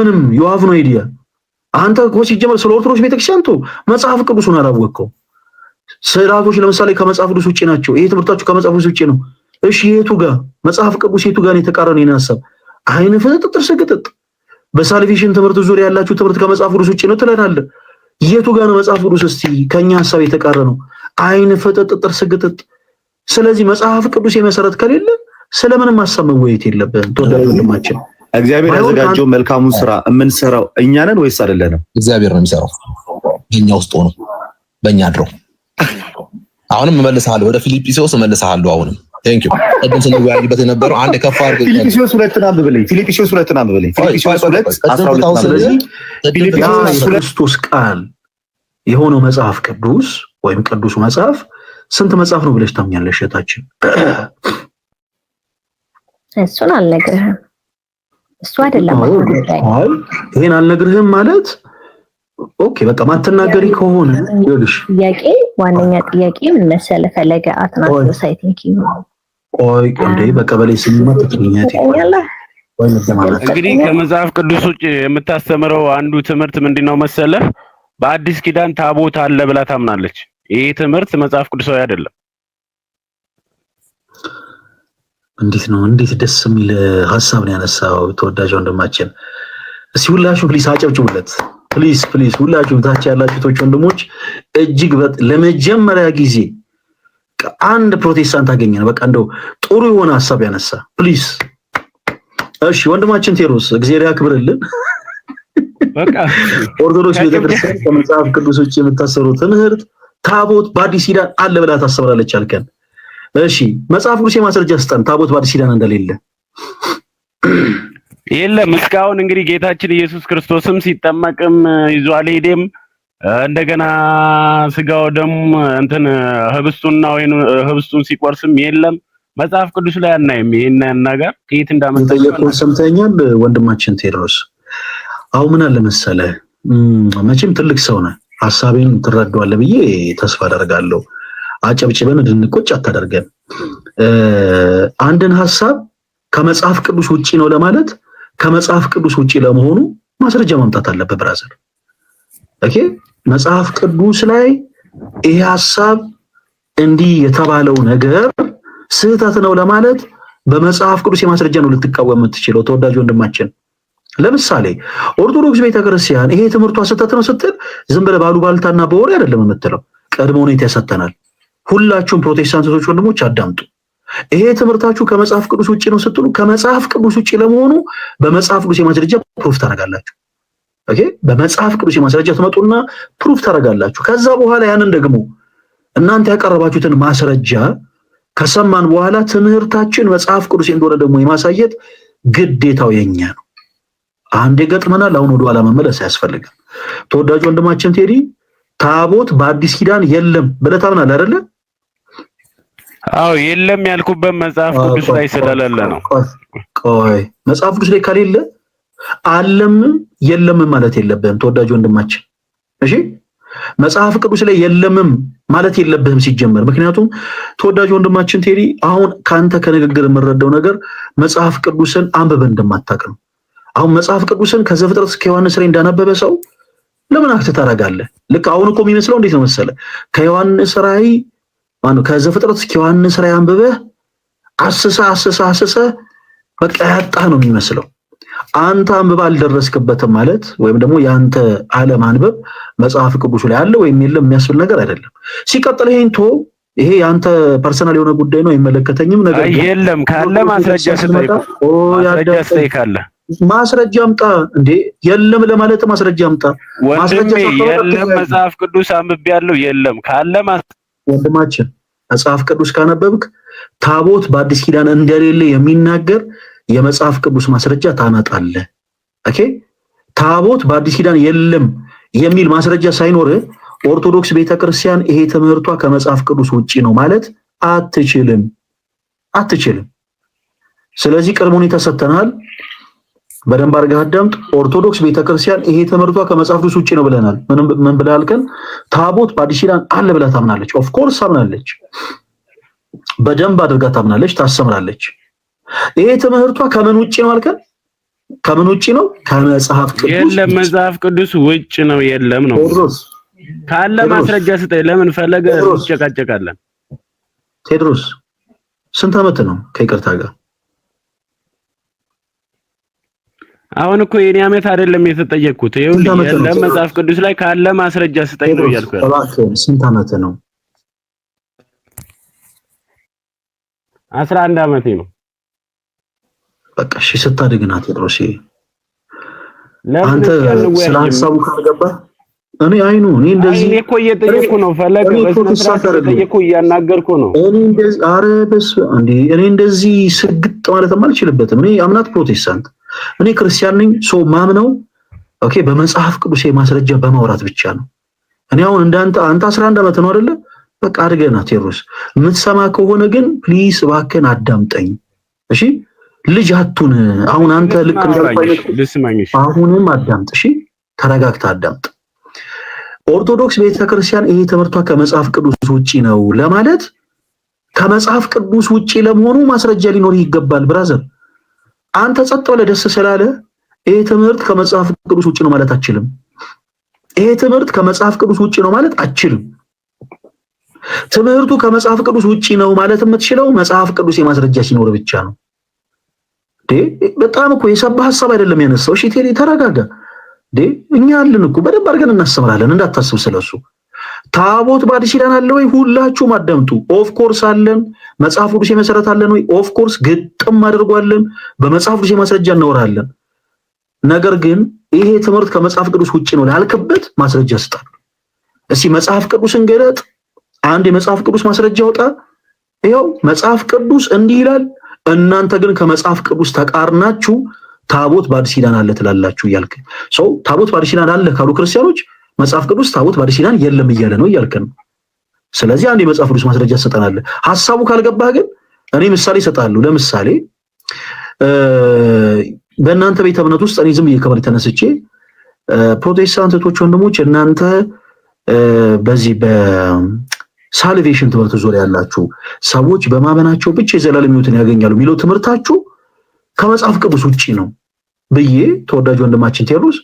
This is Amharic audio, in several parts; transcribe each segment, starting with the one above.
ምንም you have no idea አንተ እኮ ሲጀመር ስለ ኦርቶዶክስ ቤተክርስቲያን መጽሐፍ ቅዱስን አላወቅከው ስራቶች ለምሳሌ ከመጽሐፍ ቅዱስ ውጪ ናቸው ይሄ ትምህርታችሁ ከመጽሐፍ ቅዱስ ውጪ ነው እሺ የቱ ጋር መጽሐፍ ቅዱስ የቱ ጋር ነው የተቃረነ የናሰብ አይነ ፍጥጥ ስግጥጥ በሳልቬሽን ትምህርት ዙሪያ ያላችሁ ትምህርት ከመጽሐፍ ቅዱስ ውጪ ነው ትላለህ የቱ ጋር ነው መጽሐፍ ቅዱስ እስቲ ከኛ ሐሳብ የተቃረነው አይነ ፍጥጥ ስግጥጥ ስለዚህ መጽሐፍ ቅዱስ የመሰረት ከሌለ ስለምንም ሐሳብ መወየት የለብን ተወዳጅማችን እግዚአብሔር ያዘጋጀው መልካሙን ስራ የምንሰራው እኛ ነን ወይስ አይደለንም እግዚአብሔር ነው የሚሰራው እኛ ውስጥ ሆኖ በእኛ ድሮ አሁንም እመልስሃለሁ ወደ ፊልጵስዩስ እመልስሃለሁ አሁንም ቴንክ ዩ ቀደም ስለወያይበት የነበረው አንድ ከፍ አድርገህ ፊልጵስዩስ 2 አንብብልኝ ፊልጵስዩስ 2 አንብብልኝ ፊልጵስዩስ 2 12 ስለዚህ ፊልጵስዩስ ክርስቶስ ቃል የሆነው መጽሐፍ ቅዱስ ወይም ቅዱስ መጽሐፍ ስንት መጽሐፍ ነው ብለሽ ታምኛለሽ እታችን እሱን አልነግርህም እሱ አይደለም አይ ይሄን አልነግርህም ማለት ኦኬ በቃ ማተናገሪ ከሆነ ይልሽ ጥያቄ ዋነኛ ጥያቄ ምን መሰለ ፈለገ አትናስ አይ ቲንክ ዩ ቆይ እንዴ በቀበሌ ስምመት ትኛት እንግዲህ ከመጽሐፍ ቅዱስ ውጭ የምታስተምረው አንዱ ትምህርት ምንድነው መሰለ በአዲስ ኪዳን ታቦት አለ ብላ ታምናለች ይሄ ትምህርት መጽሐፍ ቅዱሳዊ አይደለም እንዴት ደስ የሚል ሐሳብ ነው ያነሳው ተወዳጅ ወንድማችን እስቲ ሁላችሁ ፕሊስ አጨብጭቡለት ፕሊስ ሁላችሁ ታች ያላችሁ ወንድሞች እጅግ ለመጀመሪያ ጊዜ አንድ ፕሮቴስታንት አገኘን በቃ እንደው ጥሩ የሆነ ሐሳብ ያነሳ ፕሊስ እሺ ወንድማችን ቴሮስ እግዚአብሔር ያክብርልን በቃ ኦርቶዶክስ ቤተክርስቲያን ከመጽሐፍ ቅዱስ ውጭ የምታሰሩት ትምህርት ታቦት በአዲስ ኪዳን አለ ብላ ታሰብራለች አልከን እሺ መጽሐፍ ቅዱስ የማስረጃ ስጠን ታቦት በአዲስ ኪዳን እንደሌለ የለም እስካሁን እንግዲህ ጌታችን ኢየሱስ ክርስቶስም ሲጠመቅም ይዟል ሄደም እንደገና ስጋው ደም እንትን ህብስቱን ሲቆርስም የለም መጽሐፍ ቅዱስ ላይ አናይም ይሄን ነገር ከየት እንዳመጣው ሰምተኛል ወንድማችን ቴዎድሮስ አው ምን አለ መሰለህ መቼም ትልቅ ሰው ነህ ሐሳቤን ትረዳዋለህ ብዬ ተስፋ አደርጋለሁ አጨብጭበን እንድንቆጭ አታደርገን አንድን ሐሳብ ከመጽሐፍ ቅዱስ ውጪ ነው ለማለት ከመጽሐፍ ቅዱስ ውጪ ለመሆኑ ማስረጃ ማምጣት አለበት ብራዘር ኦኬ መጽሐፍ ቅዱስ ላይ ይሄ ሐሳብ እንዲህ የተባለው ነገር ስህተት ነው ለማለት በመጽሐፍ ቅዱስ የማስረጃ ነው ልትቃወም የምትችለው ተወዳጅ ወንድማችን ለምሳሌ ኦርቶዶክስ ቤተክርስቲያን ይሄ ትምህርቷ ስህተት ነው ስትል ዝም ብለ ባሉባልታና በወሬ አይደለም የምትለው ቀድሞ ነው የተሰተናል ሁላችሁም ፕሮቴስታንቶች ወንድሞች አዳምጡ ይሄ ትምህርታችሁ ከመጽሐፍ ቅዱስ ውጪ ነው ስትሉ ከመጽሐፍ ቅዱስ ውጪ ለመሆኑ በመጽሐፍ ቅዱስ የማስረጃ ፕሩፍ ታረጋላችሁ ኦኬ በመጽሐፍ ቅዱስ የማስረጃ ተመጡና ፕሩፍ ታረጋላችሁ ከዛ በኋላ ያንን ደግሞ እናንተ ያቀረባችሁትን ማስረጃ ከሰማን በኋላ ትምህርታችን መጽሐፍ ቅዱስ እንደሆነ ደግሞ የማሳየት ግዴታው የኛ ነው አንዴ ገጥመናል አሁን ወደ ኋላ መመለስ ያስፈልጋል ተወዳጅ ወንድማችን ቴዲ ታቦት በአዲስ ኪዳን የለም ብለህ ታምናለህ አይደለ አው የለም ያልኩበት መጽሐፍ ቅዱስ ላይ ስለሌለ ነው ቆይ መጽሐፍ ቅዱስ ላይ ከሌለ አለም የለም ማለት የለብህም ተወዳጅ ወንድማችን እሺ መጽሐፍ ቅዱስ ላይ የለምም ማለት የለብህም ሲጀመር ምክንያቱም ተወዳጅ ወንድማችን ቴዲ አሁን ካንተ ከንግግር የምረዳው ነገር መጽሐፍ ቅዱስን አንብበን እንደማታውቅ ነው አሁን መጽሐፍ ቅዱስን ከዘፍጥረት እስከ ዮሐንስ ላይ እንዳነበበ ሰው ለምን አክት ታረጋለህ ልክ አሁን እኮ የሚመስለው እንዴት ነው መሰለ ከዮሐንስ ራእይ ከዘፍጥረት እስከ ዮሐንስ ራእይ አንብበህ አሰሳ በቃ ያጣህ ነው የሚመስለው አንተ አንብባ አልደረስክበትም ማለት ወይም ደግሞ ያንተ ዓለም አንብብ መጽሐፍ ቅዱስ ላይ አለ ወይም የለም የሚያስብል ነገር አይደለም ሲቀጥል ይሄ ያንተ ፐርሰናል የሆነ ጉዳይ ነው አይመለከተኝም ነገር የለም ካለ ማስረጃ ካለ ማስረጃ አምጣ እንዴ የለም ለማለት ማስረጃ አምጣ ማስረጃ የለም መጽሐፍ ቅዱስ አንብቤያለሁ የለም ካለ ወንድማችን መጽሐፍ ቅዱስ ካነበብክ ታቦት በአዲስ ኪዳን እንደሌለ የሚናገር የመጽሐፍ ቅዱስ ማስረጃ ታመጣለህ ኦኬ ታቦት በአዲስ ኪዳን የለም የሚል ማስረጃ ሳይኖር ኦርቶዶክስ ቤተክርስቲያን ይሄ ትምህርቷ ከመጽሐፍ ቅዱስ ውጪ ነው ማለት አትችልም ስለዚህ ቀድሞን ተሰተናል በደንብ አድርገህ አዳምጥ ኦርቶዶክስ ቤተክርስቲያን ይሄ ትምህርቷ ከመጽሐፍ ቅዱስ ውጪ ነው ብለናል ምን ብለሃልከን ታቦት በአዲስ ኪዳን አለ ብላ ታምናለች ኦፍ ኮርስ ታምናለች በደንብ አድርጋ ታምናለች ታሰምራለች ይሄ ትምህርቷ ከምን ውጪ ነው አልከን ከምን ውጪ ነው? ከመጽሐፍ ቅዱስ የለም መጽሐፍ ቅዱስ ውጭ ነው የለም ነው። ካለ ማስረጃ ስጠኝ። ለምን ፈለገ እንጨቃጨቃለን? ቴድሮስ ስንት ዓመት ነው ከይቅርታ ጋር? አሁን እኮ የኔ ዓመት አይደለም የተጠየቅኩት። ይኸውልህ የለም መጽሐፍ ቅዱስ ላይ ካለ ማስረጃ ስጠኝ ነው እያልኩ። ስንት ዓመት ነው? 11 ዓመቴ ነው። በቃ እሺ ስታድግና ቴድሮስ አንተ ስለ ሐሳቡ ካልገባህ እኔ አይኑ እኔ እንደዚህ እኔ እኮ እየጠየቅኩ ነው ፈለገ እየጠየቅኩ እያናገርኩ ነው። እኔ እንደዚህ አረበስ እንዴ እኔ እንደዚህ ስግጥ ማለት አልችልበትም። እኔ አምናት ፕሮቴስታንት እኔ ክርስቲያን ነኝ። ሶ ማምነው ኦኬ በመጽሐፍ ቅዱስ ማስረጃ በማውራት ብቻ ነው። እኔ አሁን እንዳንተ አንተ 11 ዓመት ነው አይደለ? በቃ አድገና ቴድሮስ የምትሰማ ከሆነ ግን ፕሊስ እባክህን አዳምጠኝ እሺ። ልጅ አቱን አሁን አንተ ልክ ልስማኝሽ። አሁንም አዳምጥ እሺ፣ ተረጋግተህ አዳምጥ። ኦርቶዶክስ ቤተክርስቲያን ይሄ ትምህርቷ ከመጽሐፍ ቅዱስ ውጪ ነው ለማለት ከመጽሐፍ ቅዱስ ውጪ ለመሆኑ ማስረጃ ሊኖር ይገባል። ብራዘር አንተ ጸጥ ብለህ ደስ ስላለ ይሄ ትምህርት ከመጽሐፍ ቅዱስ ውጪ ነው ማለት አትችልም። ይሄ ትምህርት ከመጽሐፍ ቅዱስ ውጪ ነው ማለት አትችልም። ትምህርቱ ከመጽሐፍ ቅዱስ ውጪ ነው ማለት የምትችለው መጽሐፍ ቅዱስ የማስረጃ ሲኖር ብቻ ነው። በጣም እኮ የሰባ ሐሳብ አይደለም ያነሳው። እሺ ቴዲ ተረጋጋ። እኛ አለን እኮ በደንብ አድርገን እናስተምራለን፣ እንዳታስብ ስለሱ። ታቦት በአዲስ ኪዳን አለ ወይ? ሁላችሁም አዳምጡ። ኦፍ ኮርስ አለን። መጽሐፍ ቅዱስ የመሰረት አለን ወይ? ኦፍ ኮርስ ግጥም አድርጓለን። በመጽሐፍ ቅዱስ የማስረጃ እናወራለን። ነገር ግን ይሄ ትምህርት ከመጽሐፍ ቅዱስ ውጪ ነው ላልክበት ማስረጃ ስጣል። እስኪ መጽሐፍ ቅዱስን ገለጥ። አንድ የመጽሐፍ ቅዱስ ማስረጃ ወጣ። ይኸው መጽሐፍ ቅዱስ እንዲህ ይላል፣ እናንተ ግን ከመጽሐፍ ቅዱስ ተቃርናችሁ ታቦት በአዲስ ኪዳን አለ ትላላችሁ እያልክ ሰው ታቦት በአዲስ ኪዳን አለ ካሉ ክርስቲያኖች መጽሐፍ ቅዱስ ታቦት በአዲስ ኪዳን የለም እያለ ነው እያልክ ነው። ስለዚህ አንድ የመጽሐፍ ቅዱስ ማስረጃ ትሰጠናለህ። ሐሳቡ ካልገባህ ግን እኔ ምሳሌ እሰጥሃለሁ። ለምሳሌ በእናንተ ቤተ እምነት ውስጥ እኔ ዝም ብዬ ከመሬት ተነስቼ ፕሮቴስታንት እህቶች ወንድሞች እናንተ በዚህ በሳልቬሽን ትምህርት ዙሪያ ያላችሁ ሰዎች በማመናቸው ብቻ የዘላለም ሕይወትን ያገኛሉ የሚለው ትምህርታችሁ ከመጽሐፍ ቅዱስ ውጪ ነው ብዬ ተወዳጅ ወንድማችን ቴዎድሮስ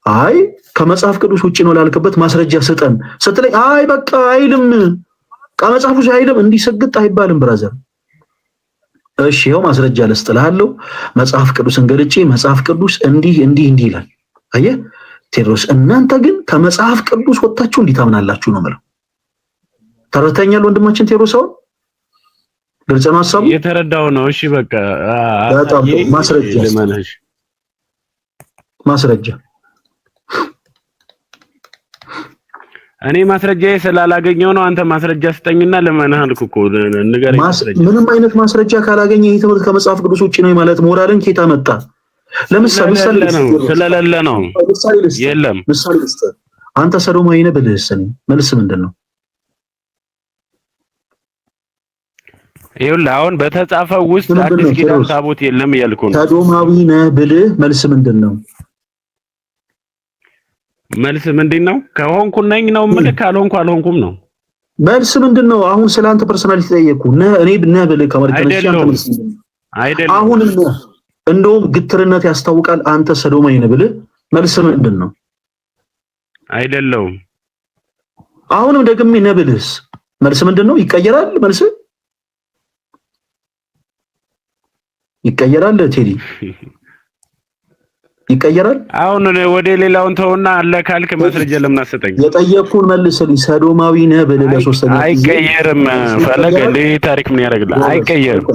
አይ ከመጽሐፍ ቅዱስ ውጪ ነው ላልክበት ማስረጃ ስጠን ስትለኝ አይ በቃ አይልም ከመጽሐፍ ቅዱስ አይልም እንዲህ ስግጥ አይባልም ብራዘር። እሺ ይኸው ማስረጃ ልስጥልሃለሁ። መጽሐፍ ቅዱስን ገልጬ መጽሐፍ ቅዱስ እንዲህ ይላል። አየህ ቴዎድሮስ እናንተ ግን ከመጽሐፍ ቅዱስ ወጣችሁ እንዲህ ታምናላችሁ ነው ማለት። ተረተኛል ወንድማችን ቴዎድሮስ አሁን ግልጽ ነው ሐሳቡ? የተረዳው ነው። እሺ በቃ ማስረጃ እኔ ማስረጃዬ ስላላገኘው ነው። አንተ ማስረጃ ስጠኝና ለማንህ አልኩ እኮ ንገረኝ። ምንም አይነት ማስረጃ ካላገኘ ይሄ ትምህርት ከመጽሐፍ ቅዱስ ውጪ ነው ማለት ሞራልን ኬታ መጣ? ለምሳሌ ስለሌለ ነው። የለም ምሳሌ አንተ ሰዶማዊ ነህ ብልህስ መልስ ምንድነው? ይኸውልህ አሁን በተጻፈው ውስጥ አዲስ ኪዳን ታቦት የለም እያልኩ ነው። ሰዶማዊ ነህ ብልህ መልስ ምንድነው? መልስ ምንድነው? ከሆንኩ ነኝ ነው የምልህ፣ ካልሆንኩ አልሆንኩም ነው። መልስ ምንድነው? አሁን ስላንተ ፐርሰናሊቲ ጠየቅኩ። እኔ ነህ ብልህ ከመሬት ተነስቼ አይደለም አሁን እንደውም ግትርነት ያስታውቃል። አንተ ሰዶማዊ ነህ ብልህ መልስ ምንድነው? አይደለም አሁንም ደግሜ ነህ ብልህስ መልስ ምንድነው? ይቀየራል መልስ ይቀየራል ቴዲ ይቀየራል። አሁን ወደ ሌላውን ተውና አለ ካልክ ማስረጃ ለምን አሰጠኝ? የጠየቅኩን መልስልኝ። ሰዶማዊ ነህ ብለህ ለሶስተኛ አይቀየርም። ፈለገ እንደ ታሪክ ምን ያደርግልህ? አይቀየርም።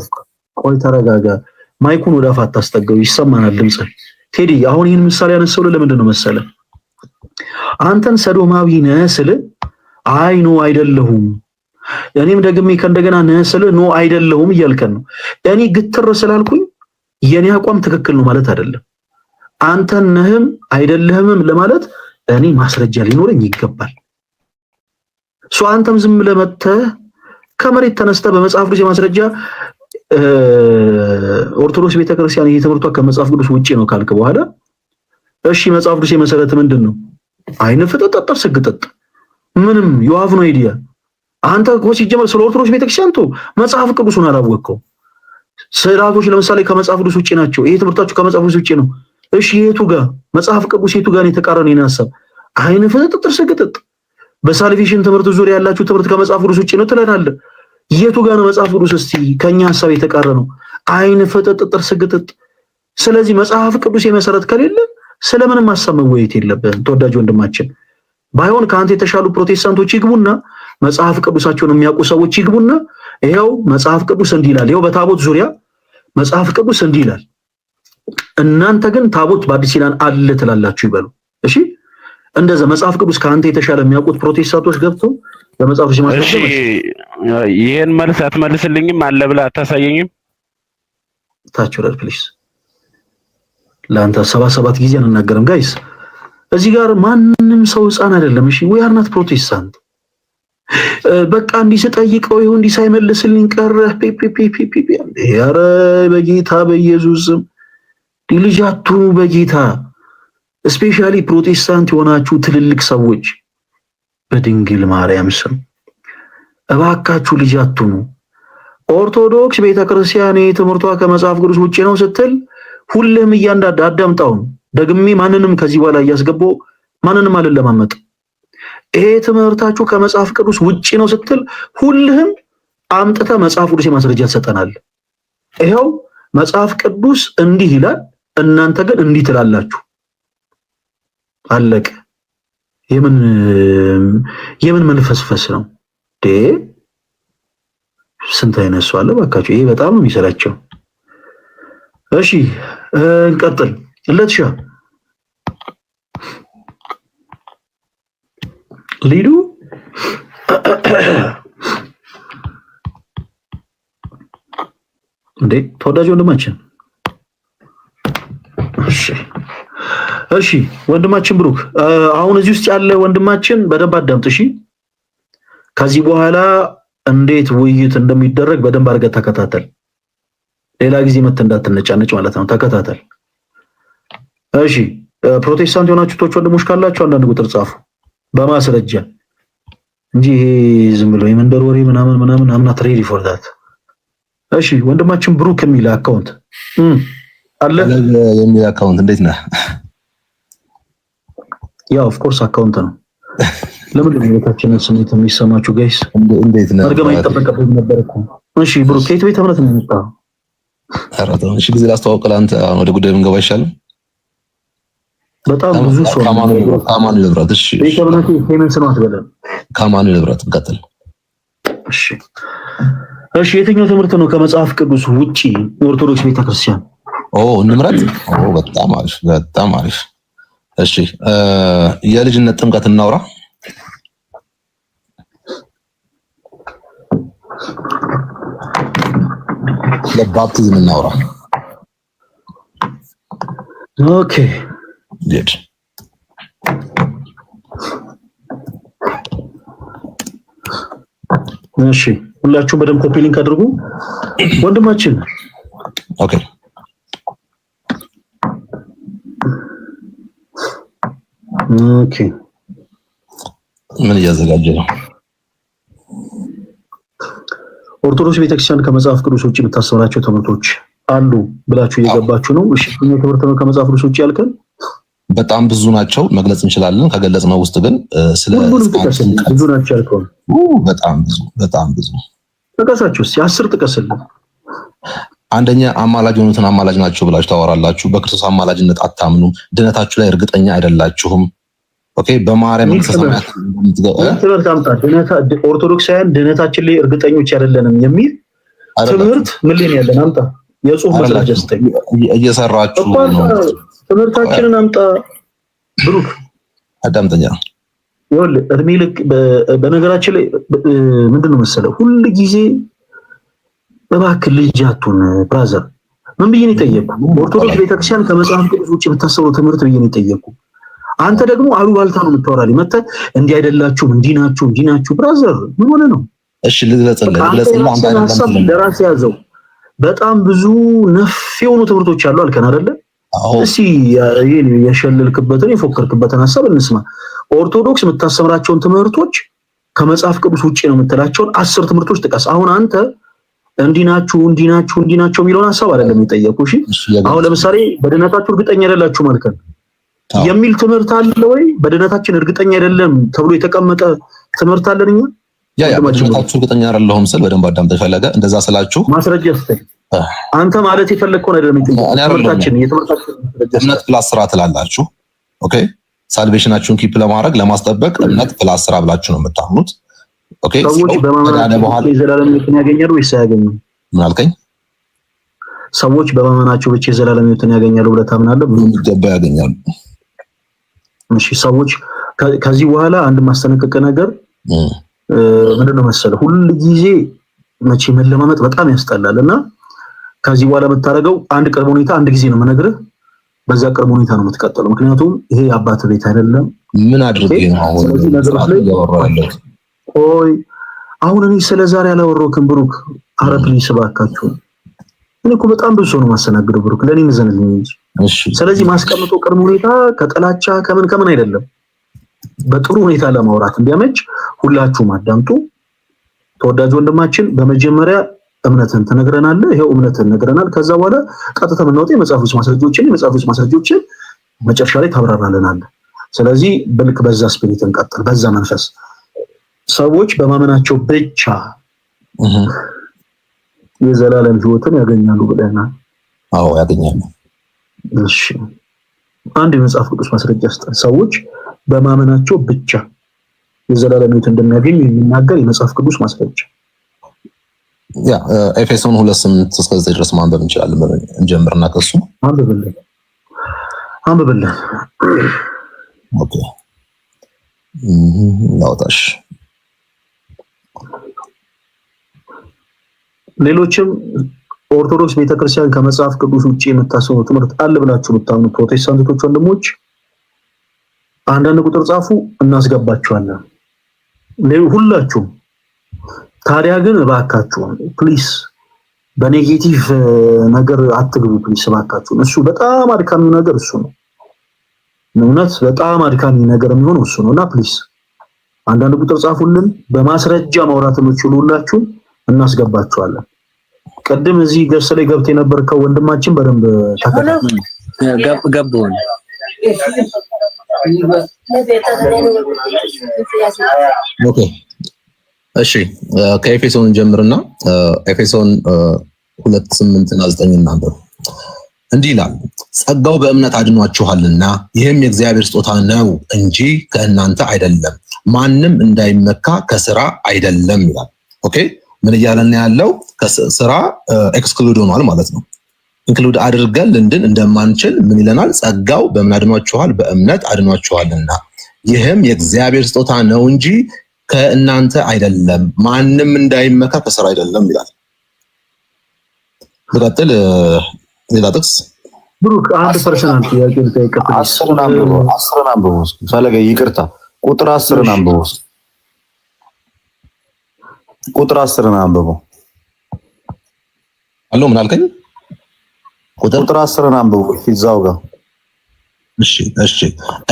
ቆይ ተረጋጋ። ማይኩን ወደ አፍ አታስጠጋው፣ ይሰማናል ድምጽ። ቴዲ አሁን ይሄን ምሳሌ ያነሳው ለምንድን ነው መሰለ? አንተን ሰዶማዊ ነህ ስል አይ ኖ አይደለሁም፣ እኔም ደግሜ ከእንደገና ነህ ስል ኖ አይደለሁም እያልከን ነው። እኔ ግትር ስላልኩኝ የኔ አቋም ትክክል ነው ማለት አይደለም። አንተን ነህም አይደለህምም ለማለት እኔ ማስረጃ ሊኖረኝ ይገባል። አንተም ዝም ለመተህ ከመሬት ተነስተህ በመጽሐፍ ቅዱስ ማስረጃ ኦርቶዶክስ ቤተክርስቲያን ይሄ ትምህርቷ ከመጽሐፍ ቅዱስ ውጪ ነው ካልክ በኋላ እሺ መጽሐፍ ቅዱስ መሰረት ምንድነው? አይነ ፍጥጥ ስግጥጥ ምንም you have no idea። አንተ እኮ ሲጀመር ስለ ኦርቶዶክስ ቤተክርስቲያን መጽሐፍ ቅዱስን አላወቅከው። ስዕላቶች ለምሳሌ ከመጽሐፍ ቅዱስ ውጪ ናቸው። ይሄ ትምህርታችሁ ከመጽሐፍ ቅዱስ ውጪ ነው። እሺ የቱ ጋር መጽሐፍ ቅዱስ የቱ ጋር የተቃረነ ሐሳብ አይነ ፍጥጥ ጥርስ ግጥጥ በሳልቬሽን ትምህርት ዙሪያ ያላችሁ ትምህርት ከመጽሐፍ ቅዱስ ውጪ ነው ትለናለህ። የቱ ጋር ነው መጽሐፍ ቅዱስ እስቲ ከኛ ሐሳብ የተቃረነው? አይነ ፍጥጥ ጥርስ ግጥጥ። ስለዚህ መጽሐፍ ቅዱስ የመሰረት ከሌለ ስለምንም ሐሳብ መወያየት የለብህም ተወዳጅ ወንድማችን። ባይሆን ከአንተ የተሻሉ ፕሮቴስታንቶች ይግቡና መጽሐፍ ቅዱሳቸውን የሚያውቁ ሰዎች ይግቡና ይሄው መጽሐፍ ቅዱስ እንዲህ ይላል፣ ይሄው በታቦት ዙሪያ መጽሐፍ ቅዱስ እንዲህ ይላል፣ እናንተ ግን ታቦት በአዲስ ኪዳን አለ ትላላችሁ ይበሉ። እሺ እንደዛ መጽሐፍ ቅዱስ ከአንተ የተሻለ የሚያውቁት ፕሮቴስታንቶች ገብተው በመጽሐፍ ቅዱስ ማለት ነው። ይሄን መልስ አትመልስልኝም? አለ ብለህ አታሳየኝም? ታችሁራል ፕሊስ። ለአንተ 77 ጊዜ አንናገርም ጋይስ። እዚህ ጋር ማንም ሰው ህፃን አይደለም። እሺ we are not protestant። በቃ እንዲህ ስጠይቀው ይሁን እንዲህ ሳይመልስልኝ ቀረ ፒፒፒፒፒ። ኧረ በጌታ በኢየሱስም ልጅ አትሁኑ በጌታ። ስፔሻሊ ፕሮቴስታንት የሆናችሁ ትልልቅ ሰዎች በድንግል ማርያም ስም እባካችሁ ልጅ አትሁኑ። ኦርቶዶክስ ቤተክርስቲያን ትምህርቷ ከመጽሐፍ ቅዱስ ውጪ ነው ስትል ሁሉም እያንዳንዱ አዳምጣው። ደግሜ ማንንም ከዚህ በኋላ እያስገባው ማንንም አልለማመጥ። ይሄ ትምህርታችሁ ከመጽሐፍ ቅዱስ ውጪ ነው ስትል ሁሉም አምጥተ መጽሐፍ ቅዱስ የማስረጃ ተሰጠናል። ይሄው መጽሐፍ ቅዱስ እንዲህ ይላል፣ እናንተ ግን እንዲህ ትላላችሁ። አለቀ። የምን መንፈስፈስ ነው ዴ? ስንት አይነት ሰው አለ ባካችሁ። ይሄ በጣም ነው የሚሰራቸው። እሺ እንቀጥል። ለትሻ ሊዱ እንዴ ተወዳጅ ወንድማችን። እሺ ወንድማችን ብሩክ፣ አሁን እዚህ ውስጥ ያለ ወንድማችን በደንብ አዳምጥ። እሺ ከዚህ በኋላ እንዴት ውይይት እንደሚደረግ በደንብ አድርገህ ተከታተል። ሌላ ጊዜ መተህ እንዳትነጫነጭ ማለት ነው። ተከታተል። እሺ ፕሮቴስታንት የሆናችሁ ቶች ወንድሞች ካላችሁ አንዳንድ ቁጥር ጻፉ በማስረጃ እንጂ ይሄ ዝም ብሎ የመንደር ወሬ ምናምን I'm not ready for that። እሺ ወንድማችን ብሩክ የሚል አካውንት አለ የሚል አካውንት እንዴት ነህ? ያ ኦፍ ኮርስ አካውንት ነው። ለምን ለታችንን ስሜት የሚሰማችሁ ጋይስ? እንዴት ነህ? አርገማ ይተበቀበኝ ነበር እኮ። እሺ ብሩክ ከየት ቤተ እምነት ነው የመጣው? አራተው እሺ ጊዜ ላስተዋውቅህ አንተ አሁን ወደ ጉዳዩ እንገባ ይሻላል። በጣም ብዙ ሰው ካማኑ ንብረት። እሺ ቤተ እምነት ሄመንስ ነው አትበለም። ካማኑ ንብረት እንቀጥል። እሺ የትኛው ትምህርት ነው ከመጽሐፍ ቅዱስ ውጪ ኦርቶዶክስ ቤተክርስቲያን? እንምረጥ። በጣም አሪፍ በጣም አሪፍ። እሺ የልጅነት ጥምቀት እናውራ። ለባፕቲዝም እናውራ። ኦኬ ዲድ እሺ ሁላችሁ በደንብ ኮፒ ሊንክ አድርጉ ወንድማችን። ኦኬ ኦኬ ምን እያዘጋጀ ነው? ኦርቶዶክስ ቤተክርስቲያን ከመጽሐፍ ቅዱስ ውጪ የምታስተምራቸው ትምህርቶች አሉ ብላችሁ እየገባችሁ ነው። እሺ ትምህርት ነው ከመጽሐፍ ቅዱስ ውጪ ያልከን በጣም ብዙ ናቸው፣ መግለጽ እንችላለን። ከገለጽነው ውስጥ ግን ስለ ብዙ ናቸው ያልከው በጣም ብዙ ጥቀሳችሁ እስኪ 10 ጥቀስልን። አንደኛ አማላጅ የሆኑትን አማላጅ ናቸው ብላችሁ ታወራላችሁ። በክርስቶስ አማላጅነት አታምኑም። ድነታችሁ ላይ እርግጠኛ አይደላችሁም። ኦኬ በማርያም ተሰማያት ትምህርት አምጣ። ኦርቶዶክሳውያን ድነታችን ላይ እርግጠኞች አይደለንም የሚል ትምህርት ምን ላይ ያለን አምጣ። የጽሁፍ መስራች አስተኝ እየሰራችሁ ነው። ትምህርታችንን አምጣ ብሩክ። አዳምጠኛ ይኸውልህ እድሜ ልክ በነገራችን ላይ ምንድነው መሰለው ሁሉ ጊዜ እባክህ ልጅ አትሁን ብራዘር። ምን ብዬ ነው የጠየቅኩ? ኦርቶዶክስ ቤተክርስቲያን ከመጽሐፍ ቅዱስ ውጪ የምታስተምረው ትምህርት ብዬ ነው የጠየቅኩ። አንተ ደግሞ አሉባልታ ነው የምታወራልኝ። መተህ እንዲህ አይደላችሁም እንዲህ ናችሁ ብራዘር ምን ሆነ ነው? እሺ ልግለጽልህ አንተ ለራስህ ያዘው። በጣም ብዙ ነፍ የሆኑ ትምህርቶች አሉ አልከን አይደለ? እስኪ ይሄን የሸለልክበትን የፎከርክበትን ሐሳብ እንስማ። ኦርቶዶክስ የምታስተምራቸውን ትምህርቶች ከመጽሐፍ ቅዱስ ውጪ ነው የምትላቸውን 10 ትምህርቶች ጥቀስ። አሁን አንተ እንዲናችሁ የሚለውን ሐሳብ አይደለም የጠየቁ። እሺ አሁን ለምሳሌ በድነታችሁ እርግጠኛ አይደላችሁ ማለት ነው የሚል ትምህርት አለ ወይ? በድነታችን እርግጠኛ አይደለም ተብሎ የተቀመጠ ትምህርት አለን እኛ? በድነታችሁ እርግጠኛ አይደለሁም ስል በደንብ አዳም ተፈለገ እንደዛ ስላችሁ ማስረጃ ስትል አንተ ማለት የፈለግከው አይደለም። ትምህርታችን እምነት ፕላስ ስራ ትላላችሁ። ኦኬ ሳልቬሽናችሁን ኪፕ ለማድረግ ለማስጠበቅ እምነት ፕላስ ስራ ብላችሁ ነው የምታምኑት። ኦኬ ሰዎች በማመናቸው የዘላለም ሕይወትን ያገኛሉ ወይስ አያገኙም? ምን አልከኝ? ሰዎች በማመናቸው ብቻ የዘላለም ሕይወትን ያገኛሉ ብለህ ታምናለህ? ምን ይገባ ያገኛሉ? እሺ ሰዎች ከዚህ በኋላ አንድ ማስጠነቀቅ ነገር ምንድነው መሰለህ፣ ሁሉ ጊዜ መቼ መለማመጥ በጣም ያስጠላልና ከዚህ በኋላ የምታደርገው አንድ ቅርብ ሁኔታ አንድ ጊዜ ነው የምነግርህ፣ በዛ ቅርብ ሁኔታ ነው የምትቀጥለው። ምክንያቱም ይሄ አባት ቤት አይደለም። ምን አድርጌ ነው አሁን ያወራለሁ? ቆይ አሁን እኔ ስለዛሬ አላወራሁም ብሩክ። አረብ ሊስባካችሁ እኔ እኮ በጣም ብዙ ሰው ነው ማስተናግደው ብሩክ፣ ለኔ መዘነልኝ እንጂ። እሺ ስለዚህ ማስቀምጠው ቅርብ ሁኔታ ከጥላቻ ከምን አይደለም፣ በጥሩ ሁኔታ ለማውራት እንዲያመች ሁላችሁም አዳምጡ። ተወዳጅ ወንድማችን በመጀመሪያ እምነትን ትነግረናለህ። ይሄው እምነትን ነግረናል። ከዛ በኋላ ቀጥታ የምናወጣው የመጽሐፍ ቅዱስ ማስረጃዎችን መጨረሻ ላይ ታብራራለናለህ። ስለዚህ በልክ በዛ ስፒሪት እንቀጥል፣ በዛ መንፈስ ሰዎች በማመናቸው ብቻ የዘላለም ሕይወትን ያገኛሉ ብለናል። አዎ ያገኛሉ። እሺ አንድ የመጽሐፍ ቅዱስ ማስረጃ ስጠን። ሰዎች በማመናቸው ብቻ የዘላለም ሕይወት እንደሚያገኙ የሚናገር የመጽሐፍ ቅዱስ ማስረጃ። ያ ኤፌሶን 2:8-9 ድረስ ማንበብ እንችላለን። እንጀምርና ከሱ አንብብልን። ኦኬ ናውጣሽ ሌሎችም ኦርቶዶክስ ቤተክርስቲያን ከመጽሐፍ ቅዱስ ውጪ የምታስበው ትምህርት አለ ብላችሁ የምታምኑ ፕሮቴስታንቶች ወንድሞች አንዳንድ ቁጥር ጻፉ፣ እናስገባችኋለን ሁላችሁም። ታዲያ ግን እባካችሁ ፕሊስ በኔጌቲቭ ነገር አትግቡ ፕሊስ እባካችሁ። እሱ በጣም አድካሚው ነገር እሱ ነው። እውነት በጣም አድካሚ ነገር የሚሆነው እሱ ነውና ፕሊስ አንዳንድ ቁጥር ጻፉልን። በማስረጃ ማውራት የምትችሉ ሁላችሁ እናስገባችኋለን። ቀደም እዚህ ገርሰ ላይ ገብተህ የነበርከው ወንድማችን በደንብ ገባው። ኦኬ እሺ ከኤፌሶን ጀምርና ኤፌሶን 2:8-9 እናንብብ። እንዲህ ይላል፣ ጸጋው በእምነት አድኗችኋልና ይህም የእግዚአብሔር ስጦታ ነው እንጂ ከእናንተ አይደለም፣ ማንም እንዳይመካ ከስራ አይደለም ይላል። ኦኬ ምን እያለን ያለው? ከስራ ኤክስክሉድ ሆኗል ማለት ነው። ኢንክሉድ አድርገን ልንድን እንደማንችል ምን ይለናል? ጸጋው በምን አድኗችኋል? በእምነት አድኗችኋልና ይህም የእግዚአብሔር ስጦታ ነው እንጂ ከእናንተ አይደለም፣ ማንም እንዳይመካ ከስራ አይደለም ይላል። ልቀጥል። ሌላ ጥቅስ ብሩክ አንድ ፐርሰናል ጥያቄ ልጠይቅህ። 10 አንብቦ ፈለገ ይቅርታ፣ ቁጥር 10 አንብቦ ቁጥር 10 አንብቦ አሎ ምን አልከኝ? ቁጥር 10 አንብቦ ይዛው ጋር እሺ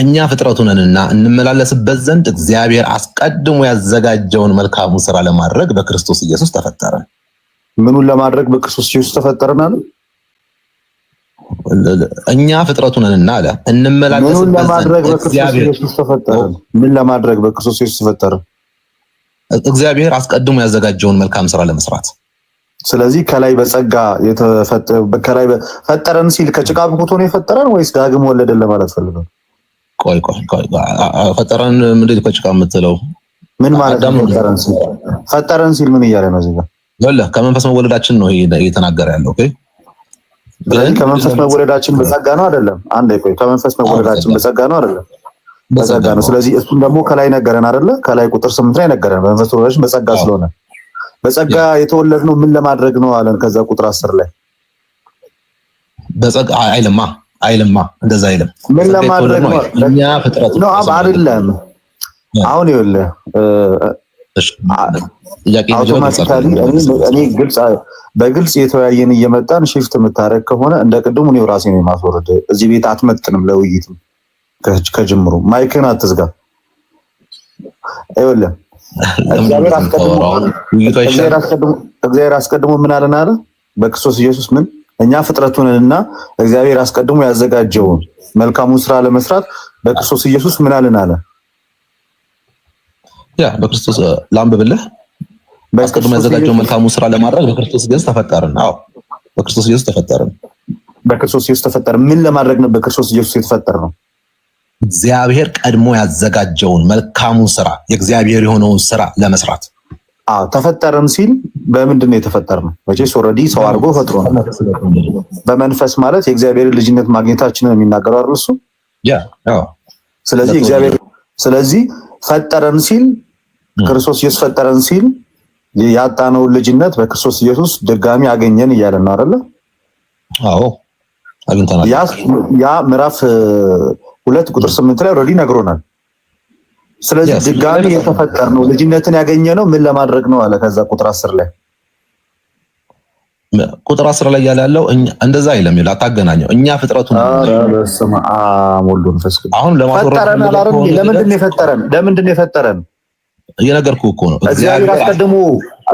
እኛ ፍጥረቱ ነንና እንመላለስበት ዘንድ እግዚአብሔር አስቀድሞ ያዘጋጀውን መልካሙን ስራ ለማድረግ በክርስቶስ ኢየሱስ ተፈጠረን። ምኑን ለማድረግ በክርስቶስ ኢየሱስ ተፈጠረን አለ? እኛ ፍጥረቱ ነንና አለ እንመላለስበት ዘንድ እግዚአብሔር ምን ለማድረግ በክርስቶስ ኢየሱስ ተፈጠረን? እግዚአብሔር አስቀድሞ ያዘጋጀውን መልካም ስራ ለመስራት። ስለዚህ ከላይ በጸጋ ከላይ ፈጠረን ሲል ከጭቃ ብኩቶ ነው የፈጠረን ወይስ ዳግም ወለደን ለማለት ፈልገው? ቆይ ፈጠረን ምንድን ነው ከጭቃ የምትለው? ምን ማለት ነው? ፈጠረን ሲል ምን እያለ ነው እዚህ ጋር? ወላሂ ከመንፈስ መወለዳችን ነው እየተናገረ ያለው። ኦኬ ስለዚህ ከመንፈስ መወለዳችን በጸጋ ነው አይደለም? አንዴ ቆይ ከመንፈስ መወለዳችን በጸጋ ነው አይደለም? በጸጋ ነው። ስለዚህ እሱን ደግሞ ከላይ ነገረን አይደለ? ከላይ ቁጥር 8 ላይ ነገረን በመንፈስ መወለዳችን በጸጋ ስለሆነ በጸጋ የተወለድነው ምን ለማድረግ ነው አለን። ከዛ ቁጥር 10 ላይ በጸጋ አይልማ እንደዛ አይልም። ምን ለማድረግ ነው? እኛ ፍጥረት ነው አይደለም። አሁን ይኸውልህ አውቶማቲካሊ እኔ በግልጽ የተወያየን እየመጣን ሺፍት የምታረግ ከሆነ እንደ ቅድሙ ነው ራሴ ነው የማስወርድ። እዚህ ቤት አትመጥንም ለውይይትም ከጅምሩ ማይክን አትዝጋ። ይኸውልህ እግዚአብሔር አስቀድሞ ምን አለን አለ? በክርስቶስ ኢየሱስ ምን እኛ ፍጥረቱንና እግዚአብሔር አስቀድሞ ያዘጋጀውን መልካሙን ስራ ለመስራት በክርስቶስ ኢየሱስ ምን አለን አለ? ያ በክርስቶስ ላንብብልህ። አስቀድሞ ያዘጋጀውን መልካሙን ስራ ለማድረግ በክርስቶስ ኢየሱስ ተፈጠርን። አዎ በክርስቶስ ኢየሱስ ተፈጠርን። በክርስቶስ ኢየሱስ ተፈጠርን። ምን ለማድረግ ነው በክርስቶስ ኢየሱስ የተፈጠርነው? እግዚአብሔር ቀድሞ ያዘጋጀውን መልካሙን ስራ የእግዚአብሔር የሆነውን ስራ ለመስራት። ተፈጠርን ሲል በምንድን ነው የተፈጠርነው? መቼስ ኦልሬዲ ሰው አድርጎ ፈጥሮ ነው። በመንፈስ ማለት የእግዚአብሔር ልጅነት ማግኘታችንን የሚናገረው አይደል እሱ? ስለዚህ ፈጠረን ሲል ክርስቶስ ኢየሱስ ፈጠረን ሲል ያጣነውን ልጅነት በክርስቶስ ኢየሱስ ድጋሚ አገኘን እያለን ነው አይደለ? አዎ አግኝተናል። ያ ምዕራፍ 2 ቁጥር 8 ላይ ኦልሬዲ ነግሮናል። ስለዚህ ድጋሚ የተፈጠርነው ልጅነትን ያገኘነው ምን ለማድረግ ነው አለ። ከዛ ቁጥር 10 ላይ ያለው እንደዛ አይለም ይላል። አታገናኘው። እኛ ፍጥረቱን አሁን ለማስወረድ ለምንድን ነው የፈጠረን? እየነገርኩህ እኮ ነው።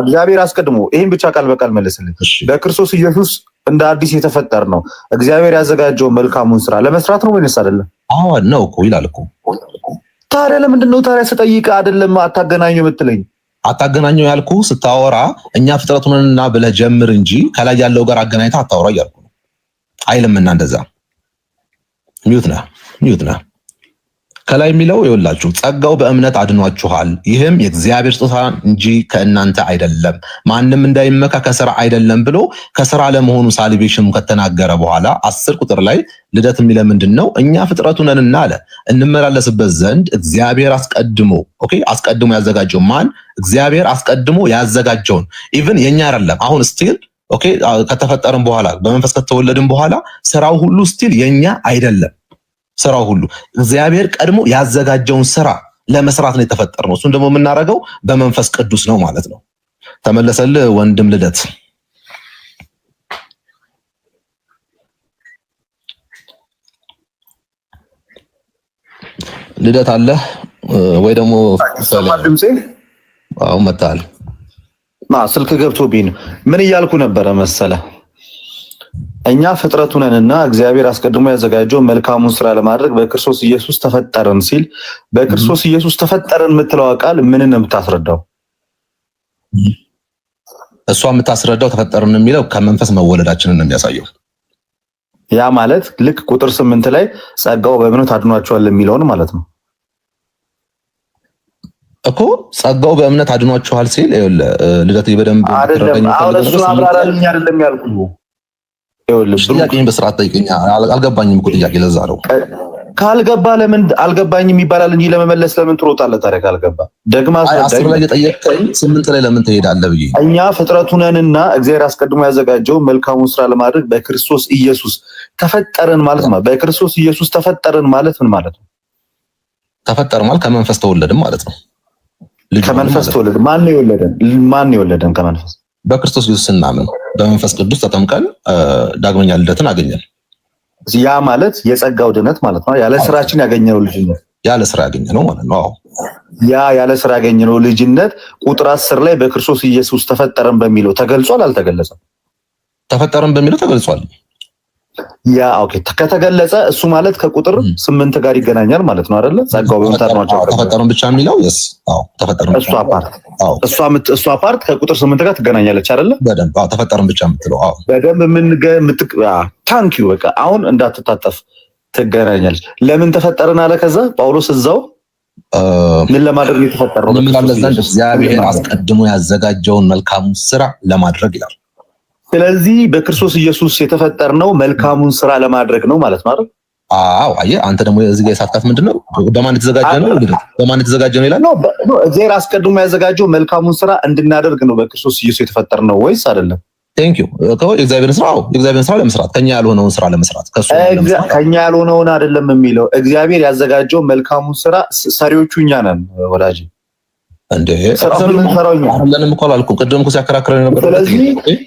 እግዚአብሔር አስቀድሞ ይሄን ብቻ ቃል በቃል መልስልኝ። በክርስቶስ ኢየሱስ እንደ አዲስ የተፈጠር ነው እግዚአብሔር ያዘጋጀው መልካሙን ስራ ለመስራት ነው ወይስ አይደለም? አዎ ነው እኮ ይላል እኮ። ታዲያ ለምንድን ነው ታዲያ ስጠይቅ አይደለም አታገናኘው የምትለኝ? አታገናኘው ያልኩ ስታወራ እኛ ፍጥረቱንና ብለህ ጀምር እንጂ ከላይ ያለው ጋር አገናኝተህ አታወራ እያልኩ ነው። አይልምና እንደዛ ሚዩት ነህ። ከላይ የሚለው ይኸውላችሁ ጸጋው በእምነት አድኗችኋል፣ ይህም የእግዚአብሔር ስጦታ እንጂ ከእናንተ አይደለም፣ ማንም እንዳይመካ ከሥራ አይደለም ብሎ ከሥራ ለመሆኑ ሳልቬሽን ከተናገረ በኋላ 10 ቁጥር ላይ ልደት የሚለው ምንድነው? እኛ ፍጥረቱ ነንና አለ እንመላለስበት ዘንድ እግዚአብሔር አስቀድሞ ያዘጋጀው ማን? እግዚአብሔር አስቀድሞ ያዘጋጀውን ኢቭን የኛ አይደለም። አሁን ስቲል ከተፈጠርን በኋላ በመንፈስ ከተወለድን በኋላ ስራው ሁሉ ስቲል የኛ አይደለም። ስራው ሁሉ እግዚአብሔር ቀድሞ ያዘጋጀውን ስራ ለመስራት ነው የተፈጠርነው። እሱን ደግሞ የምናደርገው በመንፈስ ቅዱስ ነው ማለት ነው። ተመለሰልህ ወንድም ልደት። ልደት አለ ወይ ደግሞ ድምጼ? አዎ መጣል ስልክ ገብቶብኝ ምን እያልኩ ነበረ መሰለ? እኛ ፍጥረቱ ነንና እግዚአብሔር አስቀድሞ ያዘጋጀው መልካሙን ስራ ለማድረግ በክርስቶስ ኢየሱስ ተፈጠርን ሲል በክርስቶስ ኢየሱስ ተፈጠርን የምትለው ቃል ምንን ነው የምታስረዳው? እሷ የምታስረዳው ተፈጠርን የሚለው ከመንፈስ መወለዳችንን ነው የሚያሳየው። ያ ማለት ልክ ቁጥር 8 ላይ ጸጋው በእምነት አድኗቸዋል የሚለውን ማለት ነው እኮ። ጸጋው በእምነት አድኗቸዋል ሲል ልደት በደንብ አይደለም። አሁን እሱ አብራራልኝ አይደለም ያልኩህ። ጥያቄን በስርዓት ጠይቀኛ። አልገባኝም እኮ ጥያቄ። ለዛ ነው ካልገባ ለምን አልገባኝም ይባላል እንጂ ለመመለስ ለምን ትሮጣለህ ታዲያ? ካልገባ ደግማ 10 ላይ የጠየቀኝ 8 ላይ ለምን ትሄዳለህ ብዬ። እኛ ፍጥረቱ ነንና እግዚአብሔር አስቀድሞ ያዘጋጀው መልካሙን ስራ ለማድረግ በክርስቶስ ኢየሱስ ተፈጠርን ማለት ነው። በክርስቶስ ኢየሱስ ተፈጠርን ማለት ምን ማለት ነው? ተፈጠር ማለት ከመንፈስ ተወለድን ማለት ነው። ከመንፈስ ተወለድን። ማን ነው የወለደን ከመንፈስ? በክርስቶስ ኢየሱስ ስናምን በመንፈስ ቅዱስ ተጠምቀን ዳግመኛ ልደትን አገኘን። ያ ማለት የጸጋው ድነት ማለት ነው። ያለ ስራችን ያገኘነው ልጅነት፣ ያለ ስራ ያገኘነው ማለት ነው። ያለ ስራ ያገኘነው ልጅነት ቁጥር 10 ላይ በክርስቶስ ኢየሱስ ተፈጠረን በሚለው ተገልጿል አልተገለጸም? ተፈጠረን በሚለው ተገልጿል። ያ ከተገለጸ እሱ ማለት ከቁጥር 8 ጋር ይገናኛል ማለት ነው አይደለ? ጸጋው በመታረማቸው ተፈጠረን ብቻ የሚለው ተፈጠረን እሷ ፓርት ከቁጥር 8 ጋር ትገናኛለች አይደለ? በደንብ ተፈጠረን ብቻ የምትለው በደንብ ታንኪዩ በቃ አሁን እንዳትታጠፍ ትገናኛለች። ለምን ተፈጠረን አለ? ከዛ ጳውሎስ እዛው ምን ለማድረግ የተፈጠረው ምን አለ ዘንድ እግዚአብሔር አስቀድሞ ያዘጋጀውን መልካሙ ስራ ለማድረግ ይላል። ስለዚህ በክርስቶስ ኢየሱስ የተፈጠርነው መልካሙን ስራ ለማድረግ ነው ማለት ነው አይደል? አዎ አየህ፣ አንተ ደግሞ እዚህ ጋር የሳትካት ምንድነው? በማን የተዘጋጀ ነው? በማን የተዘጋጀ ነው ይላል። እግዚአብሔር አስቀድሞ ያዘጋጀው መልካሙን ስራ እንድናደርግ ነው በክርስቶስ ኢየሱስ የተፈጠርነው ወይስ አይደለም? ቴንክ ዩ የእግዚአብሔርን ስራ ለመስራት ከኛ ያልሆነውን ስራ ለመስራት ከኛ ያልሆነውን አይደለም የሚለው እግዚአብሔር ያዘጋጀው መልካሙን ስራ ሰሪዎቹ እኛ ነን ወዳጅ። እንዴ ሰራውኛለንም እኮ አላልኩም። ቅድም እኮ ሲያከራክረን ነበር። ስለዚህ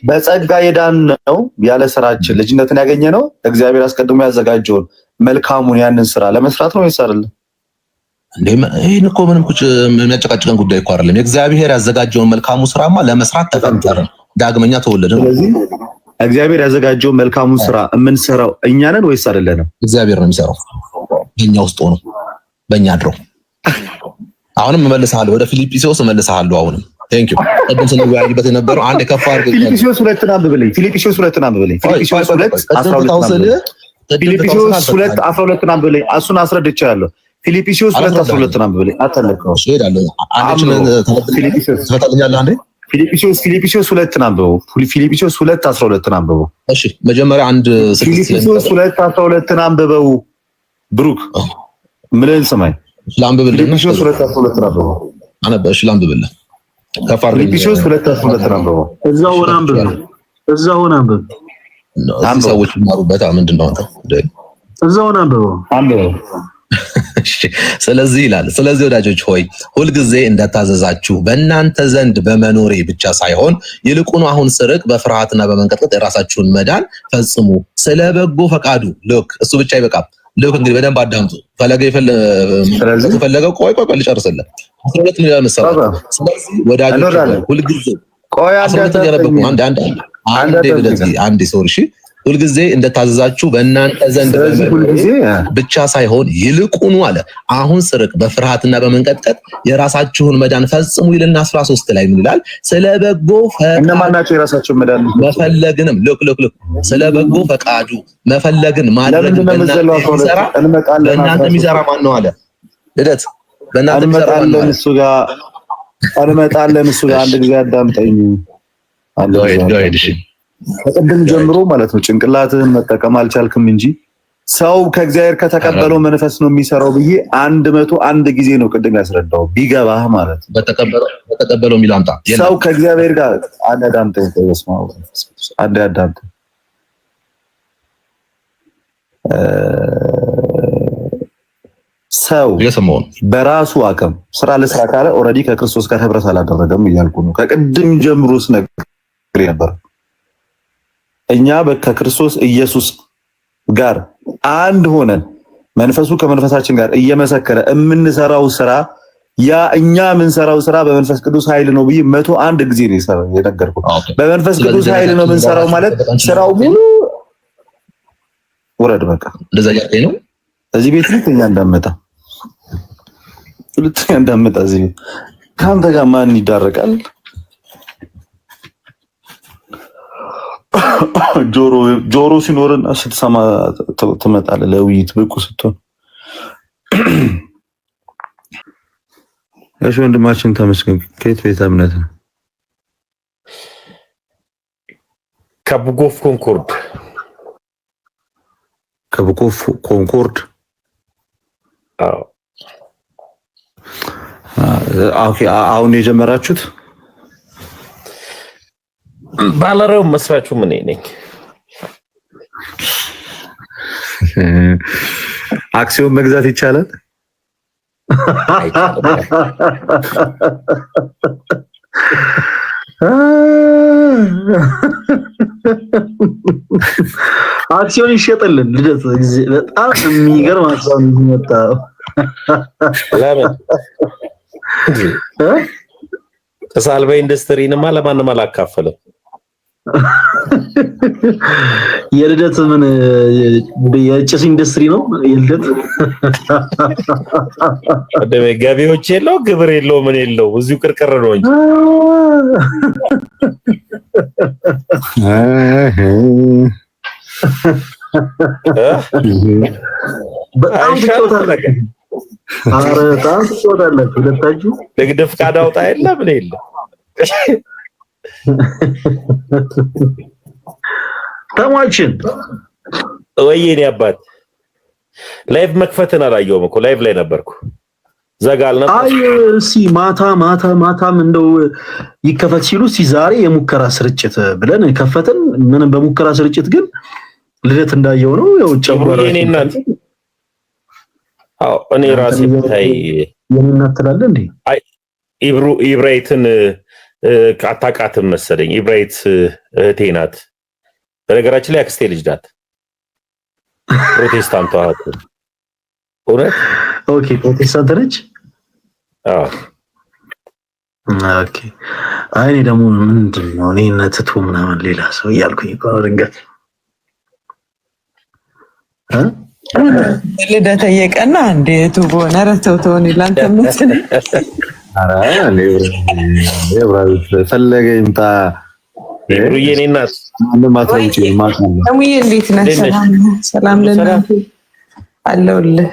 በጸጋ የዳን ነው ያለ ስራችን ልጅነትን ያገኘ ነው እግዚአብሔር አስቀድሞ ያዘጋጀውን መልካሙን ያንን ስራ ለመስራት ነው ወይስ አይደለም? እንዴ ይሄን እኮ ምንም የሚያጨቃጭቀን ጉዳይ እኮ አይደለም። የእግዚአብሔር ያዘጋጀውን መልካሙ ስራማ ለመስራት ተፈጠርን። ዳግመኛ ተወለድን። ስለዚህ እግዚአብሔር ያዘጋጀው መልካሙን ስራ የምንሰራው እኛ ነን ወይስ አይደለንም? እግዚአብሔር ነው የሚሰራው በእኛ ውስጥ ሆኖ በእኛ አድሮ። አሁንም እመልስሃለሁ ወደ ፊልጵስዩስ እመልስሃለሁ። አሁንም ቴንክ ዩ ቀደም ስንወያይበት የነበረው አንድ ከፍ አድርገህ ፊልጵስዩስ 2 አንብብልኝ። ፊልጵስዩስ 2 አንብብልኝ። ፊልጵስዩስ 2:12 አንብብልኝ። እሱን አስረድቻለሁ። ፊልጵስዩስ 2:12 አንብብልኝ። አተለከው እሄዳለሁ። አንቺን ትፈታልኛለህ አንዴ ፊልጵስዩስ 2 አንብበው። ፊልጵስዩስ 2:12 አንብበው። እሺ መጀመሪያ አንድ ፊልጵስዩስ 2:12 አንብበው። ብሩክ ምንን ስማኝ ላንብብልህ። ፊልጵስዩስ 2:12 አንብበው። እሺ ላንብብልህ። ከፋር ፊልጵስዩስ 2:12 አንብበው። እዛው ሆነ አንብብ። ሰዎች ይማሩበታ ምንድነው አንተ እዛው ሆነ አንብበው። ስለዚህ ይላል፣ ስለዚህ ወዳጆች ሆይ ሁልጊዜ እንደታዘዛችሁ በእናንተ ዘንድ በመኖሬ ብቻ ሳይሆን ይልቁኑ አሁን ስርቅ በፍርሃትና በመንቀጥቀጥ የራሳችሁን መዳን ፈጽሙ ስለ በጎ ፈቃዱ። ልክ እሱ ብቻ አይበቃም። ልክ እንግዲህ በደንብ አዳምጡ። ፈለገው ቆይ ልጨርስልህ። 12 ሚሊዮን መሰረት። ስለዚህ ወዳጆች ሁልጊዜ ቆይ አንዴ ሶሪ እሺ ሁልጊዜ እንደታዘዛችሁ በእናንተ ዘንድ ብቻ ሳይሆን ይልቁኑ አለ አሁን ስርቅ በፍርሃትና በመንቀጥቀጥ የራሳችሁን መዳን ፈጽሙ ይልና 13 ላይ ምን ይላል? ስለ በጎ እነማናቸው የራሳቸውን መዳን መፈለግንም ልክ ስለ በጎ ፈቃዱ መፈለግን ማድረግ በእናንተ የሚሰራ ማን ነው አለ ልደት በእናንተ የሚሰራ ማን ነው? እንመጣለን እሱ ጋር አንድ ጊዜ አዳምጠኝ። ከቅድም ጀምሮ ማለት ነው ጭንቅላትህን መጠቀም አልቻልክም እንጂ ሰው ከእግዚአብሔር ከተቀበለው መንፈስ ነው የሚሰራው ብዬ 101 ጊዜ ነው ቅድም ያስረዳው ቢገባህ ማለት ነው። በተቀበለው የሚል አምጣ። ሰው ከእግዚአብሔር ጋር አዳምጠኝ። ሰው በራሱ አቅም ስራ ለስራ ካለ ኦልሬዲ ከክርስቶስ ጋር ህብረት አላደረገም እያልኩ ነው። ከቅድም ጀምሮ ስነግር ነበር። እኛ ከክርስቶስ ኢየሱስ ጋር አንድ ሆነን መንፈሱ ከመንፈሳችን ጋር እየመሰከረ የምንሰራው ስራ ያ እኛ የምንሰራው ስራ በመንፈስ ቅዱስ ኃይል ነው ብዬ 101 ጊዜ ነው የነገርኩት። በመንፈስ ቅዱስ ኃይል ነው የምንሰራው ማለት ስራው ሙሉ ወረድ በቃ እንደዛ ያቀኝ ነው። እዚህ ቤት ልትኛ እንዳመጣ እዚህ ቤት ካንተ ጋር ማን ይዳረቃል? ጆሮ ሲኖርና ስትሰማ ትመጣለህ። ለውይይት ብቁ ስትሆን እሺ። ወንድማችን ተመስገን ከየት ቤተ እምነት ነው? ከቡጎፍ ኮንኮርድ። ከቡጎፍ ኮንኮርድ። ኦኬ። አሁን የጀመራችሁት? ባለረው መስራቹ ምን ነኝ? አክሲዮን መግዛት ይቻላል? አክሲዮን ይሸጥልን። ልደት በጣም የሚገርም ሀሳብ መጣ። ለምን ተሳልበ ኢንዱስትሪንማ ለማንም አላካፈለም። የልደት ምን የጭስ ኢንዱስትሪ ነው የልደት? ወደም ገቢዎች የለው ግብር የለው ምን የለው እዚሁ ቅርቅር ነው እንጂ በጣም ትጮታለህ። ኧረ በጣም ትጮታለህ ሁለታችሁ። ንግድ ፍቃድ አውጣ የለ ምን የለ። ተሟችን ወይኔ አባት ላይቭ መክፈትን አላየሁም እኮ ላይቭ ላይ ነበርኩ። ዘጋል ነበር። አይ እሺ ማታም እንደው ይከፈት ሲሉ እስቲ ዛሬ የሙከራ ስርጭት ብለን ከፈትን። ምንም በሙከራ ስርጭት ግን ልደት እንዳየው ነው ያው ጨምሮ እኔ ራሴ ብታይ የምናተላለ እንዴ? አይ ኢብራይትን አታውቃትም መሰለኝ። ኢብራይት እህቴ ናት። በነገራችን ላይ አክስቴ ልጅ ናት። ፕሮቴስታንቷ እውነት? ኦኬ ፕሮቴስታንት ነች። ኦኬ አይ እኔ ደግሞ ምንድነው እኔ ነትቱ ምናምን ሌላ ሰው እያልኩኝ እኮ ድንገት ልደተ የቀና እንዴት ሆነ ረተውተውን ይላል ተምትል አራ ለብራዊት ፈለገ ይምጣ ይብሩዬ እናት ማንም አትውጪ ማካለ አሙዬ እንዴት ነህ? ሰላም ለእናንተ አለሁልህ።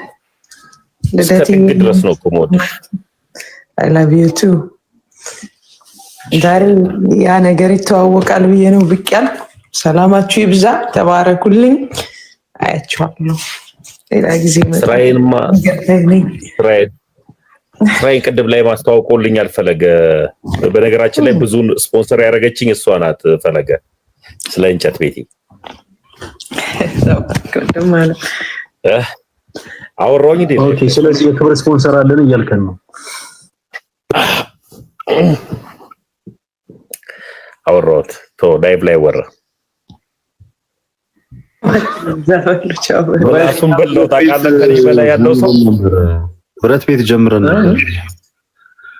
ልደቴ ድረስ ነው ቆሞት I love you too። ዛሬ ያ ነገር ይተዋወቃል ብዬ ነው ብቅ ያልኩ። ሰላማችሁ ይብዛ፣ ተባረኩልኝ። አያችኋለሁ ሌላ ጊዜ መጣ። ስራዬን ቅድም ላይ ማስተዋወቁልኝ አልፈለገ። በነገራችን ላይ ብዙ ስፖንሰር ያደረገችኝ እሷ ናት። ፈለገ ስለ እንጨት ቤቴ አወራሁኝ። ኦኬ ስለዚህ የክብር ስፖንሰር አለን እያልከን ነው? አወራሁት ላይቭ ላይ ወራ ራሱን በለው ታውቃለህ። ከኔ በላይ ያለው ሰው ብረት ቤት ጀምረን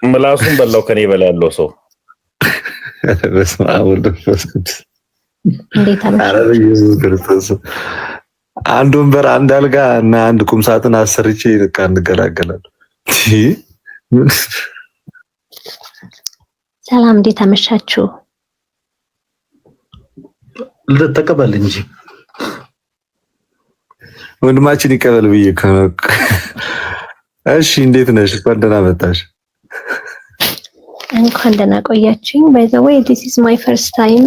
ምላሱን በለው ከኔ በላይ ያለው ሰው በስመ አብ ወወልድ ወመንፈስ ቅዱስ እንዴት አለ ኢየሱስ ክርስቶስ። አንድ ወንበር አንድ አልጋ እና አንድ ቁም ሳጥን አሰርቼ በቃ እንገላገላለን። ሰላም እንዴት አመሻችሁ? ልተቀበል እንጂ ወንድማችን ይቀበል ብዬ ከመቅ እሺ እንዴት ነሽ? እንኳን ደህና መጣሽ። እንኳን ደህና ቆያችሁኝ። by the way this is my first time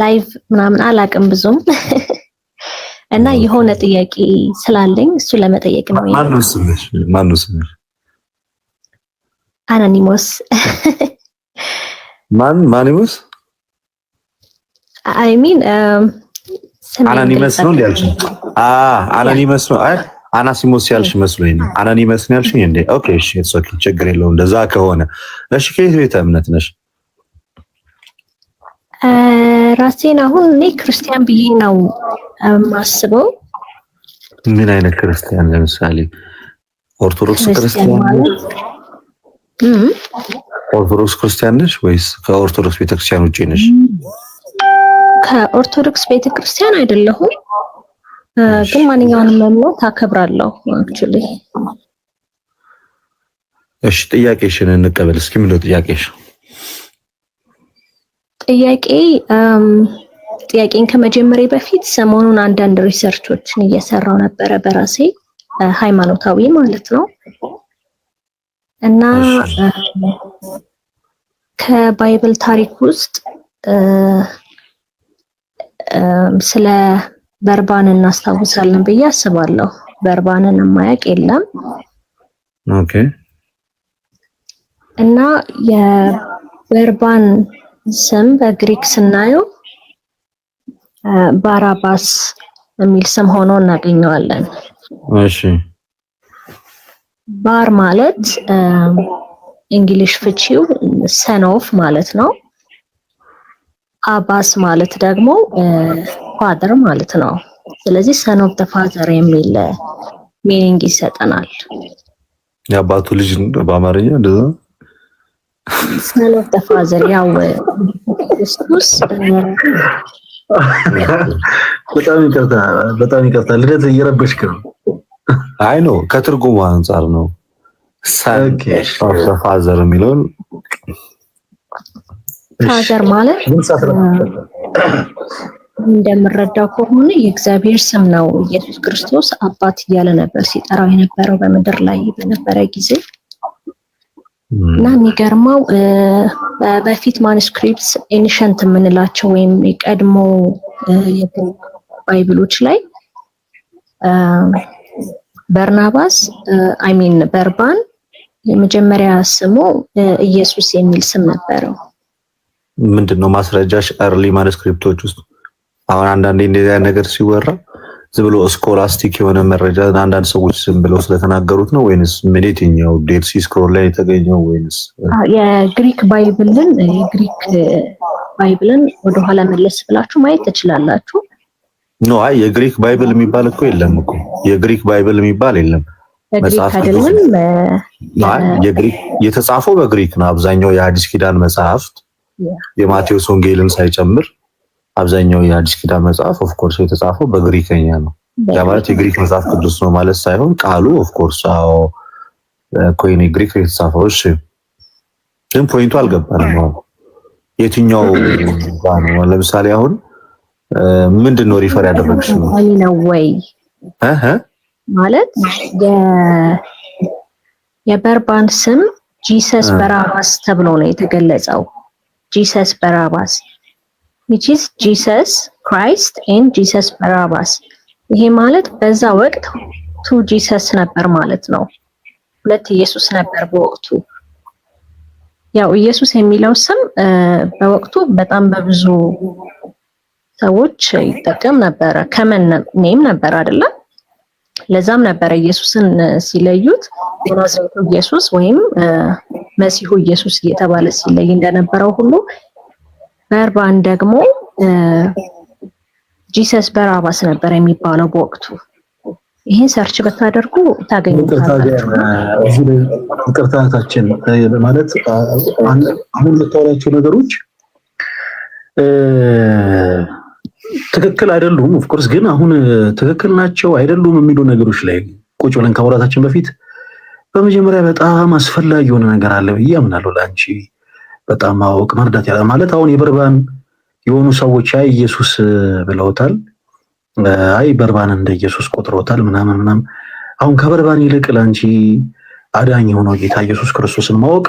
live ምናምን አላውቅም ብዙም እና የሆነ ጥያቄ ስላለኝ እሱ ለመጠየቅ ነው። ማነው ስምሽ? አናኒሞስ ማኒሞስ I mean አናኒመስ ነው ያልሽ? አናኒመስ ነው። አይ አናሲሞስ ያልሽ መስሎኝ ነው። አናኒመስ ነው ያልሽኝ እንዴ? ኦኬ እሺ ኢትስ ኦኬ ችግር የለውም እንደዛ ከሆነ እሺ። ከየት ቤተ እምነት ነሽ? ራሴን አሁን እኔ ክርስቲያን ብዬ ነው ማስበው። ምን አይነት ክርስቲያን? ለምሳሌ ኦርቶዶክስ ክርስቲያን ነሽ? ኦርቶዶክስ ክርስቲያን ነሽ ወይስ ከኦርቶዶክስ ቤተክርስቲያን ውጪ ነሽ? ከኦርቶዶክስ ቤተክርስቲያን አይደለሁም፣ ግን ማንኛውንም እምነት አከብራለሁ actually። እሺ ጥያቄሽን እንቀበል እስኪ። ምንድነው ጥያቄሽ? ጥያቄን ከመጀመሪያ በፊት ሰሞኑን አንዳንድ ሪሰርቾችን እየሰራው ነበረ በራሴ ሃይማኖታዊ ማለት ነው እና ከባይብል ታሪክ ውስጥ ስለ በርባን እናስታውሳለን ብዬ አስባለሁ። በርባንን የማያውቅ የለም። ኦኬ እና የበርባን ስም በግሪክ ስናየው ባራባስ የሚል ስም ሆኖ እናገኘዋለን። እሺ ባር ማለት እንግሊሽ ፍቺው ሰን ኦፍ ማለት ነው። አባስ ማለት ደግሞ ፋዘር ማለት ነው። ስለዚህ ሰን ኦፍ ዘ ፋዘር የሚል ሚኒንግ ይሰጠናል። የአባቱ ልጅ በአማርኛ እንደዛ ሰን ኦፍ ዘ ፋዘር ያው ክርስቶስ በጣም ይቅርታ ልደት እየረበሽክ ነው። አይ ነው ከትርጉሙ አንፃር ነው። ሰን ኦፍ ዘ ፋዘር የሚለውን ፋዘር ማለት እንደምረዳው ከሆነ የእግዚአብሔር ስም ነው። ኢየሱስ ክርስቶስ አባት እያለ ነበር ሲጠራው የነበረው በምድር ላይ በነበረ ጊዜ እና የሚገርመው በፊት ማኑስክሪፕትስ ኤንሸንት የምንላቸው ወይም የቀድሞ ባይብሎች ላይ በርናባስ በርባን የመጀመሪያ ስሙ ኢየሱስ የሚል ስም ነበረው። ምንድነው ማስረጃሽ? አርሊ ማኑስክሪፕቶች ውስጥ አሁን አንዳንዴ እንደዚህ ነገር ሲወራ ዝም ብሎ ስኮላስቲክ የሆነ መረጃ አንዳንድ ሰዎች ዝም ብለው ስለተናገሩት ነው ወይንስ ምን? የትኛው ዴድ ሲ ስክሮል ላይ የተገኘው ወይንስ የግሪክ ባይብልን ወደኋላ መለስ ብላችሁ ማየት ትችላላችሁ። ኖ አይ የግሪክ ባይብል የሚባል እኮ የለም እኮ የግሪክ ባይብል የሚባል የለም። መጽሐፍ የግሪክ የተጻፈው በግሪክ ነው። አብዛኛው የአዲስ ኪዳን መጽሐፍት የማቴዎስ ወንጌልን ሳይጨምር አብዛኛው የአዲስ ኪዳን መጽሐፍ ኦፍ ኮርስ የተጻፈው በግሪከኛ ነው። ያ ማለት የግሪክ መጽሐፍ ቅዱስ ነው ማለት ሳይሆን ቃሉ ኦፍ ኮርስ ኮይኔ ግሪክ የተጻፈው። እሺ ግን ፖይንቱ አልገባንም። የትኛው ነው? ለምሳሌ አሁን ምንድነው ሪፈር ያደረግሽው ነው ወይ ማለት የበርባን ስም ጂሰስ በራባስ ተብሎ ነው የተገለጸው። ጂሰስ በራባስ which is Jesus Christ and Jesus በራባስ። ይሄ ማለት በዛ ወቅት ቱ ጂሰስ ነበር ማለት ነው። ሁለት ኢየሱስ ነበር በወቅቱ። ያው ኢየሱስ የሚለው ስም በወቅቱ በጣም በብዙ ሰዎች ይጠቀም ነበር። ከመን ኔም ነበር አይደለ? ለዛም ነበር ኢየሱስን ሲለዩት የናዝሬቱ ኢየሱስ ወይም መሲሁ ኢየሱስ እየተባለ ሲለይ እንደነበረው ሁሉ በርባን ደግሞ ጂሰስ በራባስ ነበር የሚባለው በወቅቱ። ይሄን ሰርች ብታደርጉ ታገኙታላችሁ። ይቅርታታችን ማለት አሁን የምታወራቸው ነገሮች ትክክል አይደሉም። ኦፍ ኮርስ ግን አሁን ትክክል ናቸው አይደሉም የሚሉ ነገሮች ላይ ቁጭ ብለን ከማውራታችን በፊት በመጀመሪያ በጣም አስፈላጊ የሆነ ነገር አለ ብዬ አምናለሁ። ለአንቺ በጣም ማወቅ መርዳት ያለ ማለት አሁን የበርባን የሆኑ ሰዎች አይ ኢየሱስ ብለውታል፣ አይ በርባን እንደ ኢየሱስ ቆጥሮታል ምናምን። አሁን ከበርባን ይልቅ ለአንቺ አዳኝ የሆነው ጌታ ኢየሱስ ክርስቶስን ማወቅ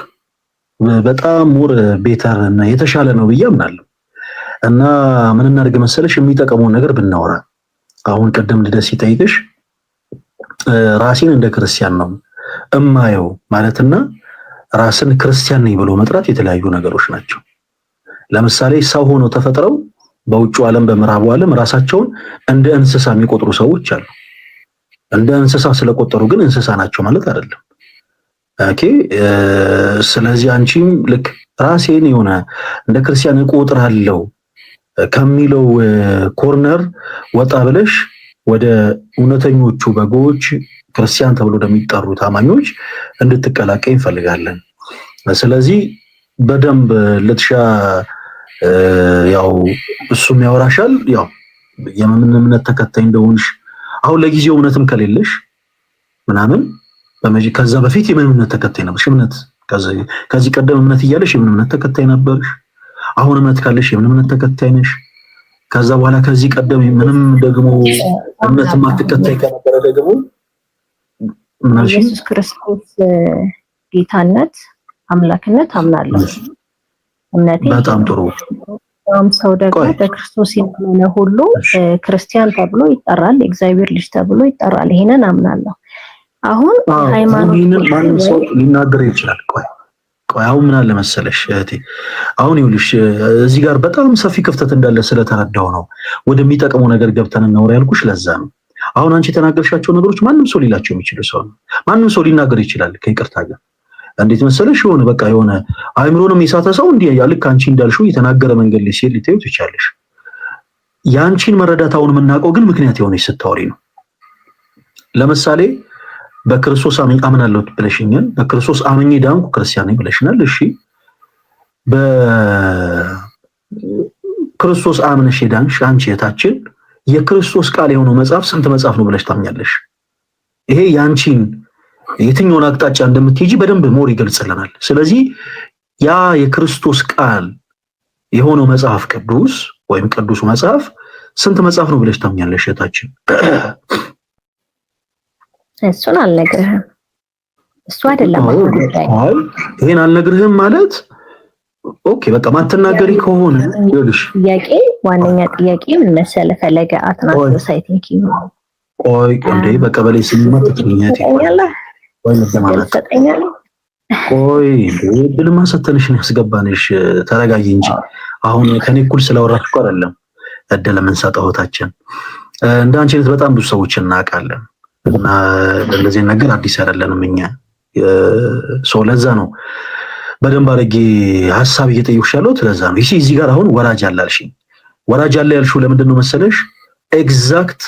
በጣም ሞር ቤተር እና የተሻለ ነው ብዬ አምናለሁ። እና ምን እናድርግ መሰለሽ የሚጠቀመውን ነገር ብናወራ። አሁን ቀደም ልደስ ሲጠይቅሽ ራሴን እንደ ክርስቲያን ነው እማየው ማለትና ራስን ክርስቲያን ነኝ ብሎ መጥራት የተለያዩ ነገሮች ናቸው። ለምሳሌ ሰው ሆኖ ተፈጥረው በውጭ ዓለም በምዕራቡ ዓለም ራሳቸውን እንደ እንስሳ የሚቆጥሩ ሰዎች አሉ። እንደ እንስሳ ስለቆጠሩ ግን እንስሳ ናቸው ማለት አይደለም። ኦኬ። ስለዚህ አንቺም ልክ ራሴን የሆነ እንደ ክርስቲያን እቆጥራለሁ ከሚለው ኮርነር ወጣ ብለሽ ወደ እውነተኞቹ በጎች ክርስቲያን ተብሎ እንደሚጠሩ ታማኞች እንድትቀላቀይ እንፈልጋለን። ስለዚህ በደንብ ለትሻ ያው እሱም ያወራሻል። ያው የምን እምነት ተከታይ እንደሆንሽ አሁን ለጊዜው እምነትም ከሌለሽ ምናምን ከዛ በፊት የምን እምነት ተከታይ ነበርሽ? እምነት ከዚህ ቀደም እምነት እያለሽ የምን እምነት ተከታይ ነበርሽ? አሁን እምነት ካለሽ የምን እምነት ተከታይ ነሽ? ከዛ በኋላ ከዚህ ቀደም ምንም ደግሞ እምነት ማትከታይ ከነበረ ደግሞ ኢየሱስ ክርስቶስ ጌታነት አምላክነት አምናለሁ። እምነቴ በጣም ጥሩ። ሰው ደግሞ በክርስቶስ ያመነ ሁሉ ክርስቲያን ተብሎ ይጠራል፣ የእግዚአብሔር ልጅ ተብሎ ይጠራል። ይሄንን አምናለሁ። አሁን ሃይማኖት ማንም ሰው ሊናገር ይችላል። ቆይ አሁን ምን አለ መሰለሽ እህቴ፣ አሁን ይኸውልሽ እዚህ ጋር በጣም ሰፊ ክፍተት እንዳለ ስለተረዳው ነው ወደሚጠቅመው ነገር ገብተን እናወራ ያልኩሽ። ለዛ ነው አሁን አንቺ የተናገርሻቸው ነገሮች ማንም ሰው ሊላቸው የሚችል ሰው ነው። ማንም ሰው ሊናገር ይችላል። ከይቅርታ ጋር እንዴት መሰለሽ የሆነ በቃ የሆነ አይምሮንም የሳተ ሰው እንዲህ ልክ አንቺ እንዳልሽው የተናገረ መንገድ ላይ ሲል ልታዩት ይቻለሽ። ያንቺን መረዳት አሁን የምናውቀው ግን ምክንያት የሆነች ስታወሪ ነው። ለምሳሌ በክርስቶስ አምናለሁ ብለሽኛል። በክርስቶስ አምኜ ዳንኩ ክርስቲያን ነኝ ብለሽናል። እሺ በክርስቶስ አምነሽ ዳንሽ አንቺ የታችን የክርስቶስ ቃል የሆነው መጽሐፍ ስንት መጽሐፍ ነው ብለሽ ታምኛለሽ? ይሄ ያንቺን የትኛውን አቅጣጫ እንደምትሄጂ በደንብ ሞር ይገልጽልናል። ስለዚህ ያ የክርስቶስ ቃል የሆነው መጽሐፍ ቅዱስ ወይም ቅዱሱ መጽሐፍ ስንት መጽሐፍ ነው ብለሽ ታምኛለሽ የታችን? እሱን አልነግርህም። እሱ አይደለም ይሄን አልነግርህም ማለት ኦኬ በቃ ማትናገሪ ከሆነ ይኸውልሽ ጥያቄ ዋነኛ ጥያቄ ምን መሰለህ ፈለገ አትናንስ አይ ቲንክ ዩ ቆይ እንዴ በቀበሌ ስምንት ትክክለኛት ወይ ለማለት ቆይ ድልማ ሰተንሽ ነው ያስገባንሽ። ተረጋጊ እንጂ አሁን ከኔ እኩል ስለወራሽ እኮ አይደለም እደለ ምን ሰጣውታችን እንዳንቺ አይነት በጣም ብዙ ሰዎች እናውቃለን። እና ለዚህ ነገር አዲስ አይደለንም እኛ ሰው ለዛ ነው በደንብ አድርጌ ሐሳብ እየጠየቅሽ ያለው ለዛ ነው። እዚህ ጋር አሁን ወራጅ አለ አልሽኝ። ወራጅ አለ ያልሽው ለምንድን ነው መሰለሽ? ኤግዛክት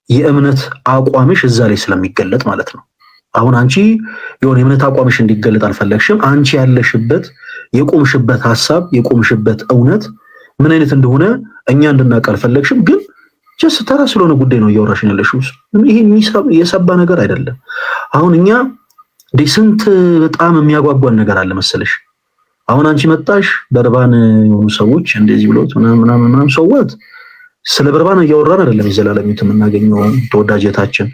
የእምነት አቋምሽ እዛ ላይ ስለሚገለጥ ማለት ነው። አሁን አንቺ የሆነ የእምነት አቋምሽ እንዲገለጥ አልፈለግሽም። አንቺ ያለሽበት የቆምሽበት ሐሳብ የቆምሽበት እውነት ምን አይነት እንደሆነ እኛ እንድናውቅ አልፈለግሽም። ግን ጀስት ተራ ስለሆነ ጉዳይ ነው እያወራሽን ያለሽው። ይሄ የሰባ ነገር አይደለም። አሁን እኛ ስንት በጣም የሚያጓጓን ነገር አለ መሰለሽ። አሁን አንቺ መጣሽ በርባን የሆኑ ሰዎች እንደዚህ ብሎት ምናምን ሰውት ስለ በርባን እያወራን አይደለም። የዘላለሚት የምናገኘው ተወዳጀታችን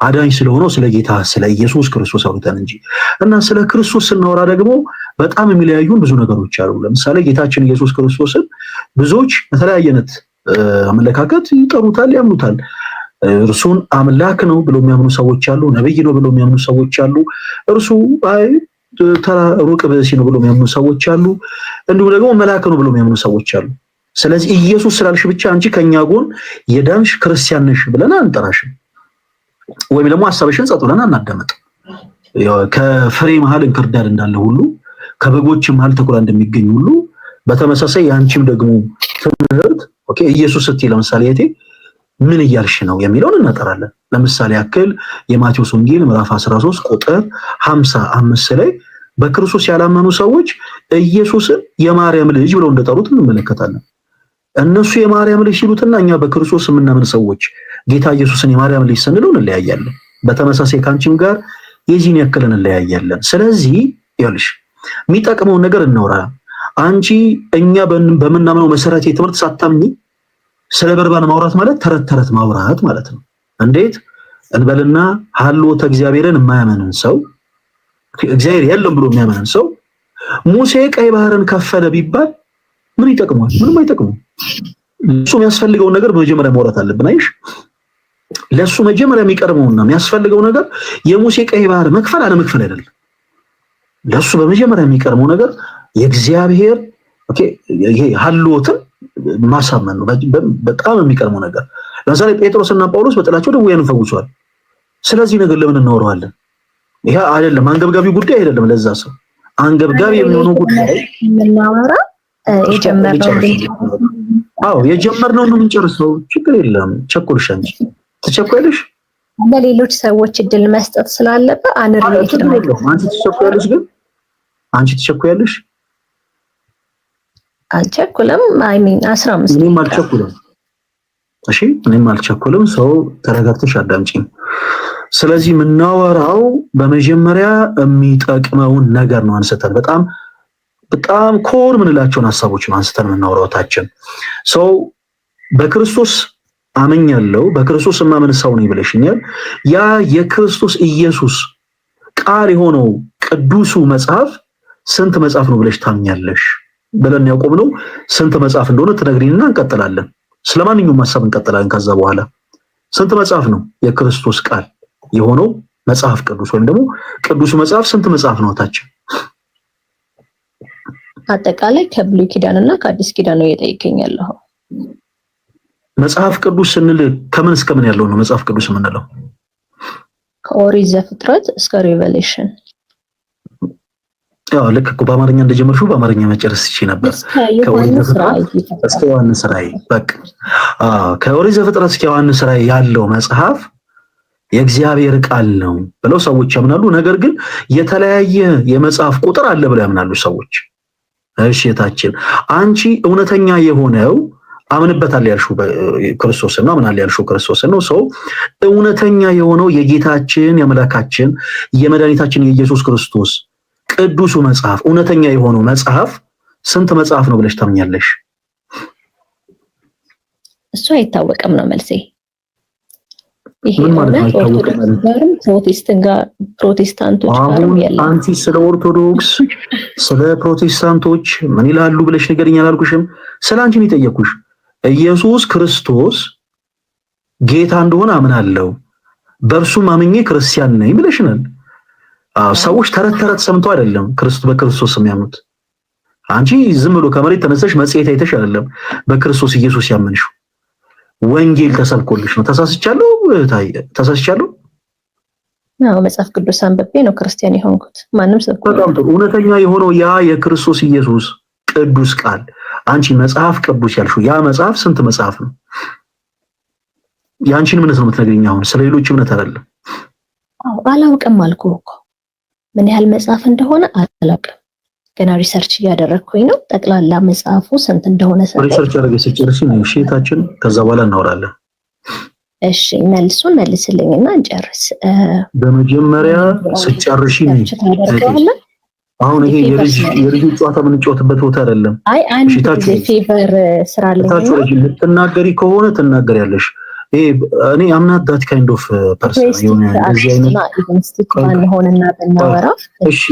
አዳኝ ስለሆነው ስለ ጌታ ስለ ኢየሱስ ክርስቶስ አውርተን እንጂ እና ስለ ክርስቶስ ስናወራ ደግሞ በጣም የሚለያዩን ብዙ ነገሮች አሉ። ለምሳሌ ጌታችን ኢየሱስ ክርስቶስን ብዙዎች በተለያየ አይነት አመለካከት ይጠሩታል፣ ያምኑታል። እርሱን አምላክ ነው ብለው የሚያምኑ ሰዎች አሉ። ነብይ ነው ብለው የሚያምኑ ሰዎች አሉ። እርሱ ሩቅ ብእሲ ነው ብለው የሚያምኑ ሰዎች አሉ። እንዲሁም ደግሞ መልአክ ነው ብለው የሚያምኑ ሰዎች አሉ። ስለዚህ ኢየሱስ ስላልሽ ብቻ አንቺ ከኛ ጎን የዳንሽ ክርስቲያን ነሽ ብለን አንጠራሽም፣ ወይም ደግሞ ሐሳብሽን ጸጥ ብለን አናዳምጥ። ከፍሬ መሃል እንክርዳድ እንዳለ ሁሉ ከበጎች መሃል ተኩላ እንደሚገኝ ሁሉ በተመሳሳይ ያንቺም ደግሞ ትምህርት ኦኬ ኢየሱስ ስትይ ለምሳሌ እቴ ምን እያልሽ ነው የሚለውን እናጠራለን። ለምሳሌ ያክል የማቴዎስ ወንጌል ምዕራፍ 13 ቁጥር 55 ላይ በክርስቶስ ያላመኑ ሰዎች ኢየሱስን የማርያም ልጅ ብለው እንደጠሩት እንመለከታለን። እነሱ የማርያም ልጅ ሲሉትና እኛ በክርስቶስ የምናምን ሰዎች ጌታ ኢየሱስን የማርያም ልጅ ስንለው እንለያያለን። በተመሳሳይ ካንቺም ጋር የዚህን ያክል እንለያያለን። ስለዚህ ይኸውልሽ የሚጠቅመውን ነገር እናውራ። አንቺ እኛ በምናምነው መሰረት የትምህርት ሳታምኚ ስለ በርባን ማውራት ማለት ተረት ተረት ማውራት ማለት ነው። እንዴት እንበልና ሀልዎተ እግዚአብሔርን የማያመንን ሰው እግዚአብሔር የለም ብሎ የሚያመንን ሰው ሙሴ ቀይ ባህርን ከፈለ ቢባል ምን ይጠቅማል? ምንም አይጠቅሙም። ለሱ የሚያስፈልገው ነገር በመጀመሪያ ማውራት አለብን። አይሽ ለሱ መጀመሪያ የሚቀርበውና የሚያስፈልገው ነገር የሙሴ ቀይ ባህር መክፈል አለመክፈል አይደለም። ለሱ በመጀመሪያ የሚቀርበው ነገር የእግዚአብሔር ኦኬ ይሄ ሀልዎትን ማሳመን ነው። በጣም የሚቀርበው ነገር ለምሳሌ ጴጥሮስና ጳውሎስ በጥላቸው ደዌያን ፈውሰዋል። ስለዚህ ነገር ለምን እናወራዋለን? ይሄ አይደለም አንገብጋቢ ጉዳይ አይደለም። ለዛ ሰው አንገብጋቢ የሚሆነው ጉዳይ የምናወራ የጀመርነው ነው የምንጨርሰው። ችግር የለም። ቸኩልሽ አንቺ ትቸኩያለሽ። ለሌሎች ሰዎች እድል መስጠት ስላለበት አንሪሌት ነው። አንቺ ትቸኩያለሽ፣ ግን አንቺ ትቸኩያለሽ። አልቸኩልም። አይ ሚን 15 እኔም አልቸኩልም። እሺ እኔም አልቸኩልም። ሰው ተረጋግተሽ አዳምጪኝ። ስለዚህ የምናወራው በመጀመሪያ የሚጠቅመውን ነገር ነው አንስተን በጣም ኮር ምንላቸውን ሐሳቦች ነው አንስተን የምናወራታችን። ሰው በክርስቶስ አመኛለሁ በክርስቶስ ማመን ሰው ነኝ ብለሽኛል። ያ የክርስቶስ ኢየሱስ ቃል የሆነው ቅዱሱ መጽሐፍ ስንት መጽሐፍ ነው ብለሽ ታምኛለሽ ብለን ያቆምነው ስንት መጽሐፍ እንደሆነ ትነግሪንና እንቀጥላለን። ስለማንኛውም ሐሳብ እንቀጥላለን። ከዛ በኋላ ስንት መጽሐፍ ነው የክርስቶስ ቃል የሆነው መጽሐፍ ቅዱስ ወይም ደግሞ ቅዱሱ መጽሐፍ ስንት መጽሐፍ ነው ታች? አጠቃላይ ከብሉይ ኪዳንና ከአዲስ ኪዳን ነው እየጠየቀኛለሁ። መጽሐፍ ቅዱስ ስንል ከምን እስከ ምን ያለው ነው መጽሐፍ ቅዱስ የምንለው? ከኦሪት ዘፍጥረት እስከ ሪቨሌሽን። ያው ልክ እኮ በአማርኛ እንደጀመርሽው በአማርኛ መጨረስ ይችላል ነበር። ከኦሪት ዘፍጥረት እስከ ዮሐንስ ራእይ በቃ ከኦሪት ዘፍጥረት እስከ ዮሐንስ ራእይ ያለው መጽሐፍ የእግዚአብሔር ቃል ነው ብለው ሰዎች ያምናሉ። ነገር ግን የተለያየ የመጽሐፍ ቁጥር አለ ብለው ያምናሉ ሰዎች። እሺ የታችን አንቺ እውነተኛ የሆነው አምንበታል ያልሽው ክርስቶስን ነው። አምናል ያልሽው ክርስቶስን ነው። ሰው እውነተኛ የሆነው የጌታችን የአምላካችን የመድኃኒታችን የኢየሱስ ክርስቶስ ቅዱሱ መጽሐፍ እውነተኛ የሆነው መጽሐፍ ስንት መጽሐፍ ነው ብለሽ ታምኛለሽ? እሱ አይታወቅም ነው መልሴ። ይሄ ፕሮቴስታንቶች ጋርም ያለው አንቺ ስለ ኦርቶዶክስ ስለ ፕሮቴስታንቶች ምን ይላሉ ብለሽ ንገሪኝ አላልኩሽም? ስለ አንቺ ነው የጠየኩሽ። ኢየሱስ ክርስቶስ ጌታ እንደሆነ አምናለሁ በእርሱም አምኜ ክርስቲያን ነኝ ብለሽናል። ሰዎች ተረት ተረት ሰምተው አይደለም በክርስቶስ የሚያምኑት። አንቺ ዝም ብሎ ከመሬት ተነስተሽ መጽሔት አይተሽ አይደለም በክርስቶስ ኢየሱስ ያመንሽው። ወንጌል ተሰብኮልሽ ነው። ተሳስቻለሁ? አዎ መጽሐፍ ቅዱስ አንብቤ ነው ክርስቲያን የሆንኩት። ማንም ሰብኮ በጣም ጥሩ። እውነተኛ የሆነው ያ የክርስቶስ ኢየሱስ ቅዱስ ቃል አንቺ መጽሐፍ ቅዱስ ያልሽው ያ መጽሐፍ ስንት መጽሐፍ ነው? የአንቺን እምነት ነው የምትነግሪኝ አሁን፣ ስለሌሎች እምነት አይደለም። አላውቅም አልኩህ እኮ ምን ያህል መጽሐፍ እንደሆነ አላውቅም። ገና ሪሰርች እያደረግኩኝ ነው። ጠቅላላ መጽሐፉ ስንት እንደሆነ ሪሰርች አድርገሽ ስጨርሺ ነው ሼታችን፣ ከዛ በኋላ እናወራለን። እሺ መልሱን መልስልኝና እንጨርስ። በመጀመሪያ ስጨርሺ ነው አሁን ይሄ የልጅ ጨዋታ የምንጫወትበት ቦታ አይደለም። አይ አንድ ጊዜ ፌቨር ስራ ላይ ልትናገሪ ከሆነ ትናገሪያለሽ። ይሄ እኔ አምናት ዳት ካይንድ ኦፍ ፐርሰን የሆነ እንደዚህ አይነት ሆነና በእናወራ እሺ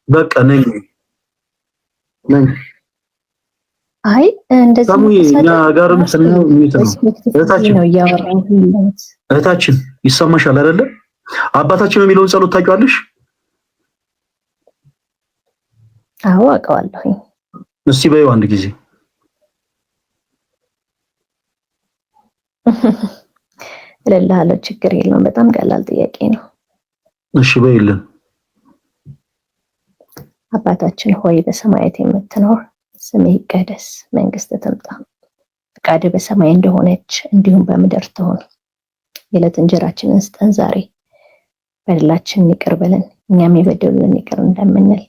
በቃ ነኝ አይ እንደዚህ እኛ ጋርም ስናየው የሚት ነው። እህታችን ይሰማሻል አይደለ? አባታችን የሚለውን ጸሎት ታውቂዋለሽ? አዎ አውቀዋለሁ። እስቲ በይው አንድ ጊዜ እልልሃለሁ። ችግር የለውም። በጣም ቀላል ጥያቄ ነው። እሺ በይልን። አባታችን ሆይ በሰማያት የምትኖር ስምህ ይቀደስ፣ መንግስትህ ትምጣ፣ ፈቃድህ በሰማይ እንደሆነች እንዲሁም በምድር ትሁን። የዕለት እንጀራችንን ስጠን ዛሬ፣ በደላችንን ይቅር በለን እኛም የበደሉንን ይቅር እንደምንል፣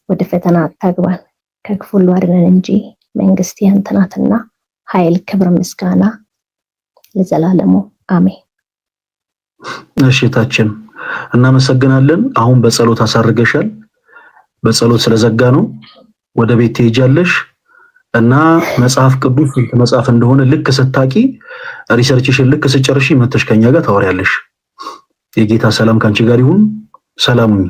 ወደ ፈተና አታግባን ከክፉ ሁሉ አድነን እንጂ መንግስት ያንተ ናትና ኃይል፣ ክብር፣ ምስጋና ለዘላለሙ አሜን። እሺ እህታችን እናመሰግናለን። አሁን በጸሎት አሳርገሻል። በጸሎት ስለዘጋ ነው ወደ ቤት ትሄጃለሽ እና መጽሐፍ ቅዱስ ስንት መጽሐፍ እንደሆነ ልክ ስታቂ ሪሰርችሽን ልክ ስጨርሺ መተሽ ከኛ ጋር ታወሪያለሽ። የጌታ ሰላም ካንቺ ጋር ይሁን። ሰላሙኝ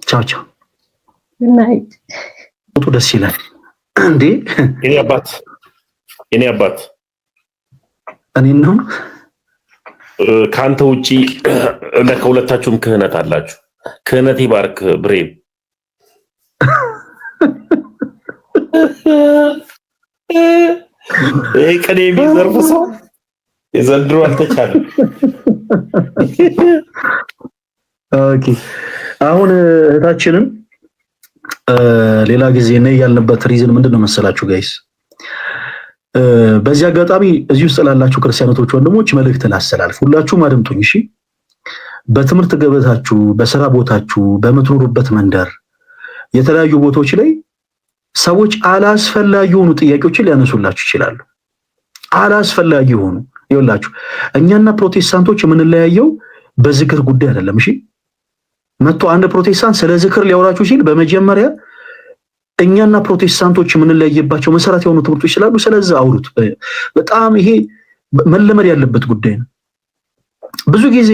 ቻው ቻው። ናይት ደስ ይላል እንዴ? እኔ አባት እኔን ነው ከአንተ ውጪ ከሁለታችሁም ክህነት አላችሁ። ክህነት ይባርክ ብሬም። ይሄ ቀን የሚዘርፍ ሰው የዘንድሮ አልተቻለም። ኦኬ አሁን እህታችንን ሌላ ጊዜ ነው ያልንበት ሪዝን ምንድነው መሰላችሁ ጋይስ? በዚህ አጋጣሚ እዚህ ውስጥ ላላችሁ ክርስቲያኖች ወንድሞች መልእክት ላስተላልፍ። ሁላችሁም አድምጡኝ እሺ። በትምህርት ገበታችሁ፣ በስራ ቦታችሁ፣ በምትኖሩበት መንደር፣ የተለያዩ ቦታዎች ላይ ሰዎች አላስፈላጊ የሆኑ ጥያቄዎችን ሊያነሱላችሁ ይችላሉ። አላስፈላጊ የሆኑ ይኸውላችሁ፣ እኛና ፕሮቴስታንቶች የምንለያየው በዝክር ጉዳይ አይደለም እሺ። መጥቶ አንድ ፕሮቴስታንት ስለ ዝክር ሊያወራችሁ ሲል በመጀመሪያ እኛና ፕሮቴስታንቶች የምንለያየባቸው መሰረት የሆኑ ትምህርቶች ስላሉ ስለዛ አውሩት። በጣም ይሄ መለመድ ያለበት ጉዳይ ነው። ብዙ ጊዜ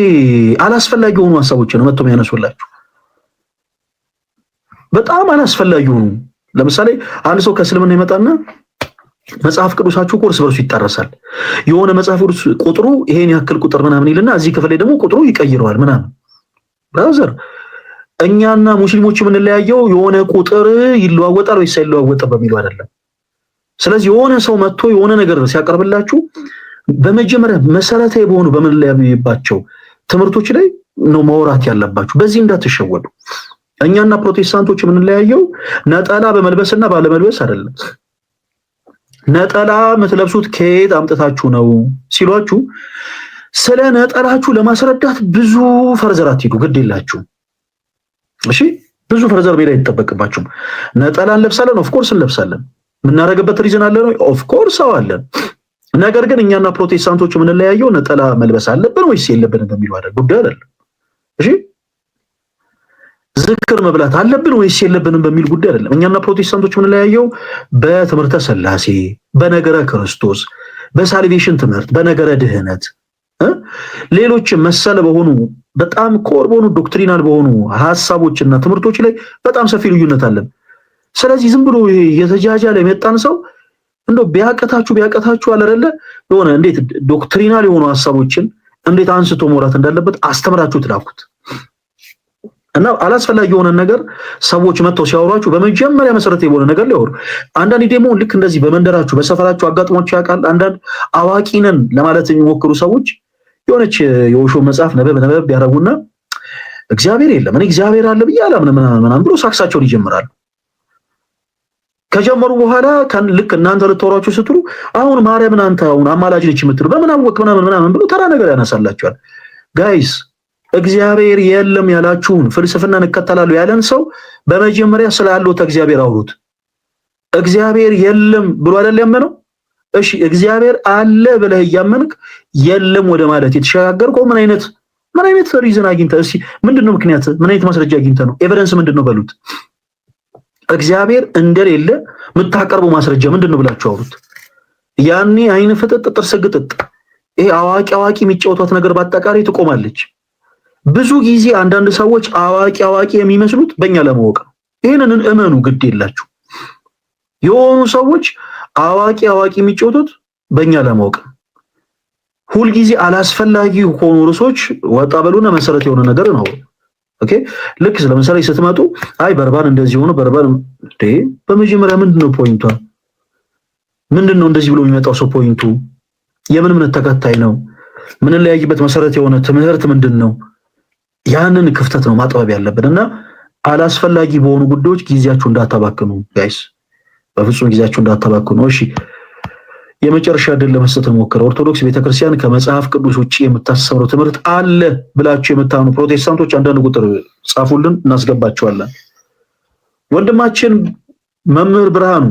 አላስፈላጊ የሆኑ ሐሳቦች ነው መጥቶ የሚያነሱላችሁ። በጣም አላስፈላጊ የሆኑ ለምሳሌ አንድ ሰው ከእስልምና ይመጣና መጽሐፍ ቅዱሳችሁ እርስ በርሱ ይጣረሳል። የሆነ መጽሐፍ ቅዱስ ቁጥሩ ይሄን ያክል ቁጥር ምናምን ይልና እዚህ ክፍል ላይ ደግሞ ቁጥሩ ይቀይረዋል ምናምን። ብራዘር እኛና ሙስሊሞች የምንለያየው የሆነ ቁጥር ይለዋወጣል ወይስ አይለዋወጥም በሚለው አይደለም። ስለዚህ የሆነ ሰው መጥቶ የሆነ ነገር ሲያቀርብላችሁ በመጀመሪያ መሰረታዊ በሆኑ በምንለያይባቸው ትምህርቶች ላይ ነው ማውራት ያለባችሁ። በዚህ እንዳትሸወዱ። እኛና ፕሮቴስታንቶች የምንለያየው ነጠላ በመልበስና ባለመልበስ አይደለም። ነጠላ የምትለብሱት ከየት አምጥታችሁ ነው ሲሏችሁ ስለ ነጠላችሁ ለማስረዳት ብዙ ፈርዘር አትሄዱ፣ ግድ የላችሁ እሺ። ብዙ ፈርዘር ሜዳ አይጠበቅባችሁም። ነጠላ እንለብሳለን፣ ኦፍ ኮርስ እንለብሳለን። የምናደርግበት ሪዝን አለ ነው፣ ኦፍ ኮርስ አለን። ነገር ግን እኛና ፕሮቴስታንቶች የምንለያየው ነጠላ መልበስ አለብን ወይስ የለብንም በሚለው አይደል ጉዳይ አይደለም እሺ። ዝክር መብላት አለብን ወይስ የለብንም በሚል ጉዳይ አይደለም። እኛና ፕሮቴስታንቶች የምንለያየው በትምህርተ ሥላሴ፣ በነገረ ክርስቶስ፣ በሳልቬሽን ትምህርት፣ በነገረ ድህነት፣ ሌሎች መሰል በሆኑ በጣም ኮር በሆኑ ዶክትሪናል በሆኑ ሐሳቦችና ትምህርቶች ላይ በጣም ሰፊ ልዩነት አለን። ስለዚህ ዝም ብሎ የተጃጃለ የመጣን ሰው እንደው ቢያቀታችሁ አለ አይደለ የሆነ እንዴት ዶክትሪናል የሆኑ ሐሳቦችን እንዴት አንስቶ መውራት እንዳለበት አስተምራችሁ ትላኩት እና አላስፈላጊ የሆነ ነገር ሰዎች መጥተው ሲያወሯችሁ በመጀመሪያ መሰረት የሆነ ነገር ሊያወሩ። አንዳንዴ ደግሞ ልክ እንደዚህ በመንደራችሁ በሰፈራችሁ አጋጥሟችሁ ያውቃል። አንዳንድ አዋቂ ነን ለማለት የሚሞክሩ ሰዎች የሆነች የውሾ መጽሐፍ ነበብ ያደርጉና እግዚአብሔር የለም እኔ እግዚአብሔር አለ ብዬ አላምንም ምናምን ብሎ ሳክሳቸውን ይጀምራሉ። ከጀመሩ በኋላ ልክ እናንተ ልትወራችሁ ስትሉ አሁን ማርያምን አንተ አሁን አማላጅ ነች የምትሉ በምን አወቅ ምናምን ብሎ ተራ ነገር ያነሳላችኋል። ጋይስ እግዚአብሔር የለም ያላችሁን ፍልስፍና እንከተላለሁ ያለን ሰው በመጀመሪያ ስላለው እግዚአብሔር አውሩት። እግዚአብሔር የለም ብሎ አይደል ያመነው? እሺ እግዚአብሔር አለ ብለህ እያመንክ የለም ወደ ማለት የተሸጋገርከው ምን አይነት ሪዝን አግኝተህ? እሺ ምንድነው ምክንያት? ምን አይነት ማስረጃ አግኝተህ ነው? ኤቪደንስ ምንድነው በሉት። እግዚአብሔር እንደሌለ የምታቀርበው ማስረጃ ምንድነው ብላችሁ አውሩት። ያኔ አይን ፍጥጥ ጥርስ ግጥጥ ይሄ አዋቂ የሚጫወቷት ነገር በአጠቃላይ ትቆማለች። ብዙ ጊዜ አንዳንድ ሰዎች አዋቂ የሚመስሉት በእኛ ለማወቅ ነው። ይሄንን እመኑ፣ ግድ የላችሁ። የሆኑ ሰዎች አዋቂ የሚጫወቱት በእኛ ለማወቅ ነው። ሁልጊዜ አላስፈላጊ ሆኑ ርዕሶች ወጣ በሉና መሰረት የሆነ ነገር ነው። ኦኬ ልክ ለምሳሌ ስትመጡ አይ በርባን እንደዚህ ሆኖ በርባን በመጀመሪያ ምንድነው ፖይንቷ? ምንድነው እንደዚህ ብሎ የሚመጣው ሰው ፖይንቱ? የምን እምነት ተከታይ ነው? ምን ለያይበት መሰረት የሆነ ትምህርት ምንድነው? ያንን ክፍተት ነው ማጥበብ ያለብንና አላስፈላጊ በሆኑ ጉዳዮች ጊዜያችሁ እንዳታባክኑ ጋይስ፣ በፍጹም ጊዜያችሁ እንዳታባክኑ። እሺ የመጨረሻ ዕድል ለመስጠት እንሞክረው። ኦርቶዶክስ ቤተክርስቲያን ከመጽሐፍ ቅዱስ ውጪ የምታስተምረው ትምህርት አለ ብላችሁ የምታምኑ ፕሮቴስታንቶች አንዳንድ ቁጥር ጻፉልን፣ እናስገባቸዋለን። ወንድማችን መምህር ብርሃኑ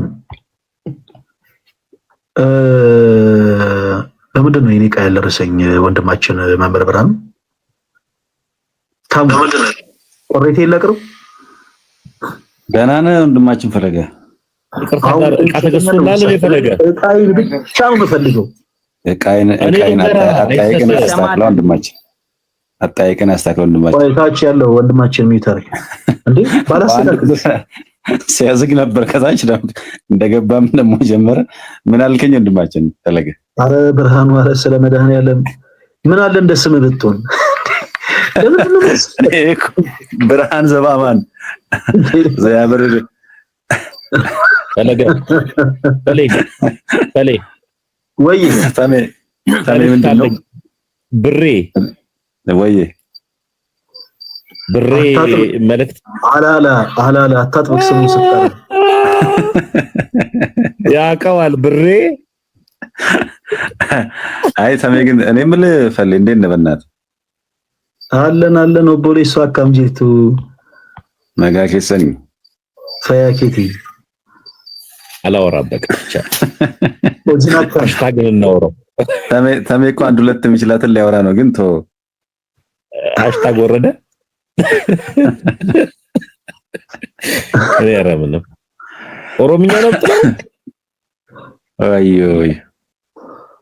ለምንድን ነው የኔ ቃል ያልደረሰኝ? ወንድማችን መምህር ብርሃኑ ቆሬቴ ይላቅርብ። ደህና ነህ ወንድማችን ፈለገ? እቃይን ብቻ ነው የምፈልገው። እቃይን አስተካክለው ወንድማችን፣ አጠያይቀን አስተካክለው ወንድማችን። ቆይታች ያለው ወንድማችን ሚተር እንዴ ባላስተካክል ሲያዝግ ነበር። ከታች እንደገባም ደግሞ ጀመረ። ምን አልከኝ ወንድማችን ፈለገ? አረ ብርሃኑ፣ አረ ስለ መድኃኒዓለም ምን አለ እንደ ስም ብትሆን ብርሃን ዘባማን ዘያብር ፈለገ ወይ ታሜ ምንድን ነው ብሬ ወይ ብሬ መልእክት አላላ አታጥብቅ ስሙ ስጠራ ያውቀዋል ብሬ። አይ ታሜ ግን እኔ የምልህ ፈሌ እንዴት ነህ በእናትህ? አለን ኦቦሌሶ አካምጂቱ መጋኬሰኒ ፈያኬቲ አላወራም በቃ ብቻ ሃሽታግ እናወራው። ታሜ እኮ አንድ ሁለት የሚችላትን ሊያወራ ነው ግን ቶ ሃሽታግ ወረደ። ያረምን ኦሮምኛ ነው ጥሩ። አይ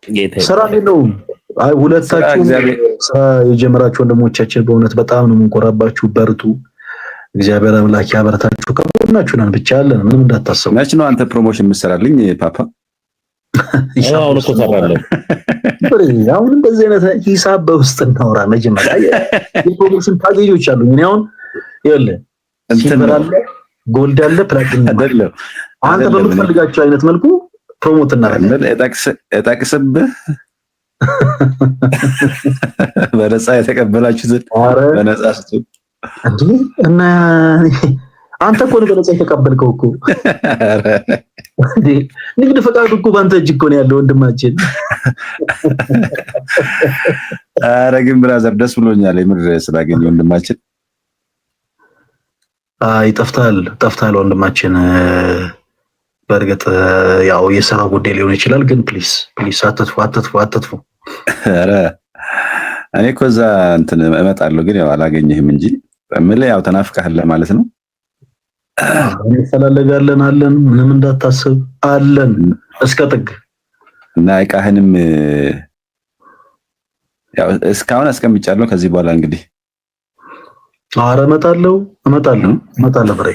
ጌታ ስራ ነው። አይ ሁለታችሁ ስራ የጀመራችሁ ወንድሞቻችን በእውነት በጣም ነው የምንቆራባችሁ። በርቱ፣ እግዚአብሔር አምላክ ያበረታችሁ። ከጎናችሁ ነን ብቻ አለን፣ ምንም እንዳታስቡ። መች ነው አንተ ፕሮሞሽን የምትሰራልኝ ፓፓ? አሁን እኮ ሰራለን። አሁን እንደዚህ አይነት ሂሳብ በውስጥ እናወራ። መጀመሪያ የፕሮሞሽን ፓኬጆች አሉ። እኔ አሁን ይኸውልህ ሲልቨር አለ፣ ጎልድ አለ፣ ፕላቲኒየም አይደለም። አንተ በምትፈልጋቸው አይነት መልኩ ፕሮሞት እናደርጋለን። እጠቅስብህ በነፃ የተቀበላችሁት በነፃ ስትል እንዴ? እና አንተ እኮ ነው በነፃ የተቀበልከው እኮ እንዴ? ንግድ ፈቃዱ እኮ ባንተ እጅ እኮ ነው ያለው ወንድማችን። ኧረ ግን ብራዘር ደስ ብሎኛል የምር ስላገኘ ወንድማችን። አይ ጠፍታል ወንድማችን። በእርግጥ ያው የሥራ ጉዳይ ሊሆን ይችላል፣ ግን ፕሊስ አትጥፉ። ኧረ እኔ እኮ እዛ እንትን እመጣለሁ፣ ግን ያው አላገኘህም እንጂ ምን ያው ተናፍቀሃል ማለት ነው። እንፈላለጋለን አለን፣ ምንም እንዳታስብ አለን እስከ ጥግ እና ዕቃህንም ያው እስካሁን አስቀምጫለሁ። ከዚህ በኋላ እንግዲህ ኧረ እመጣለሁ ብሬ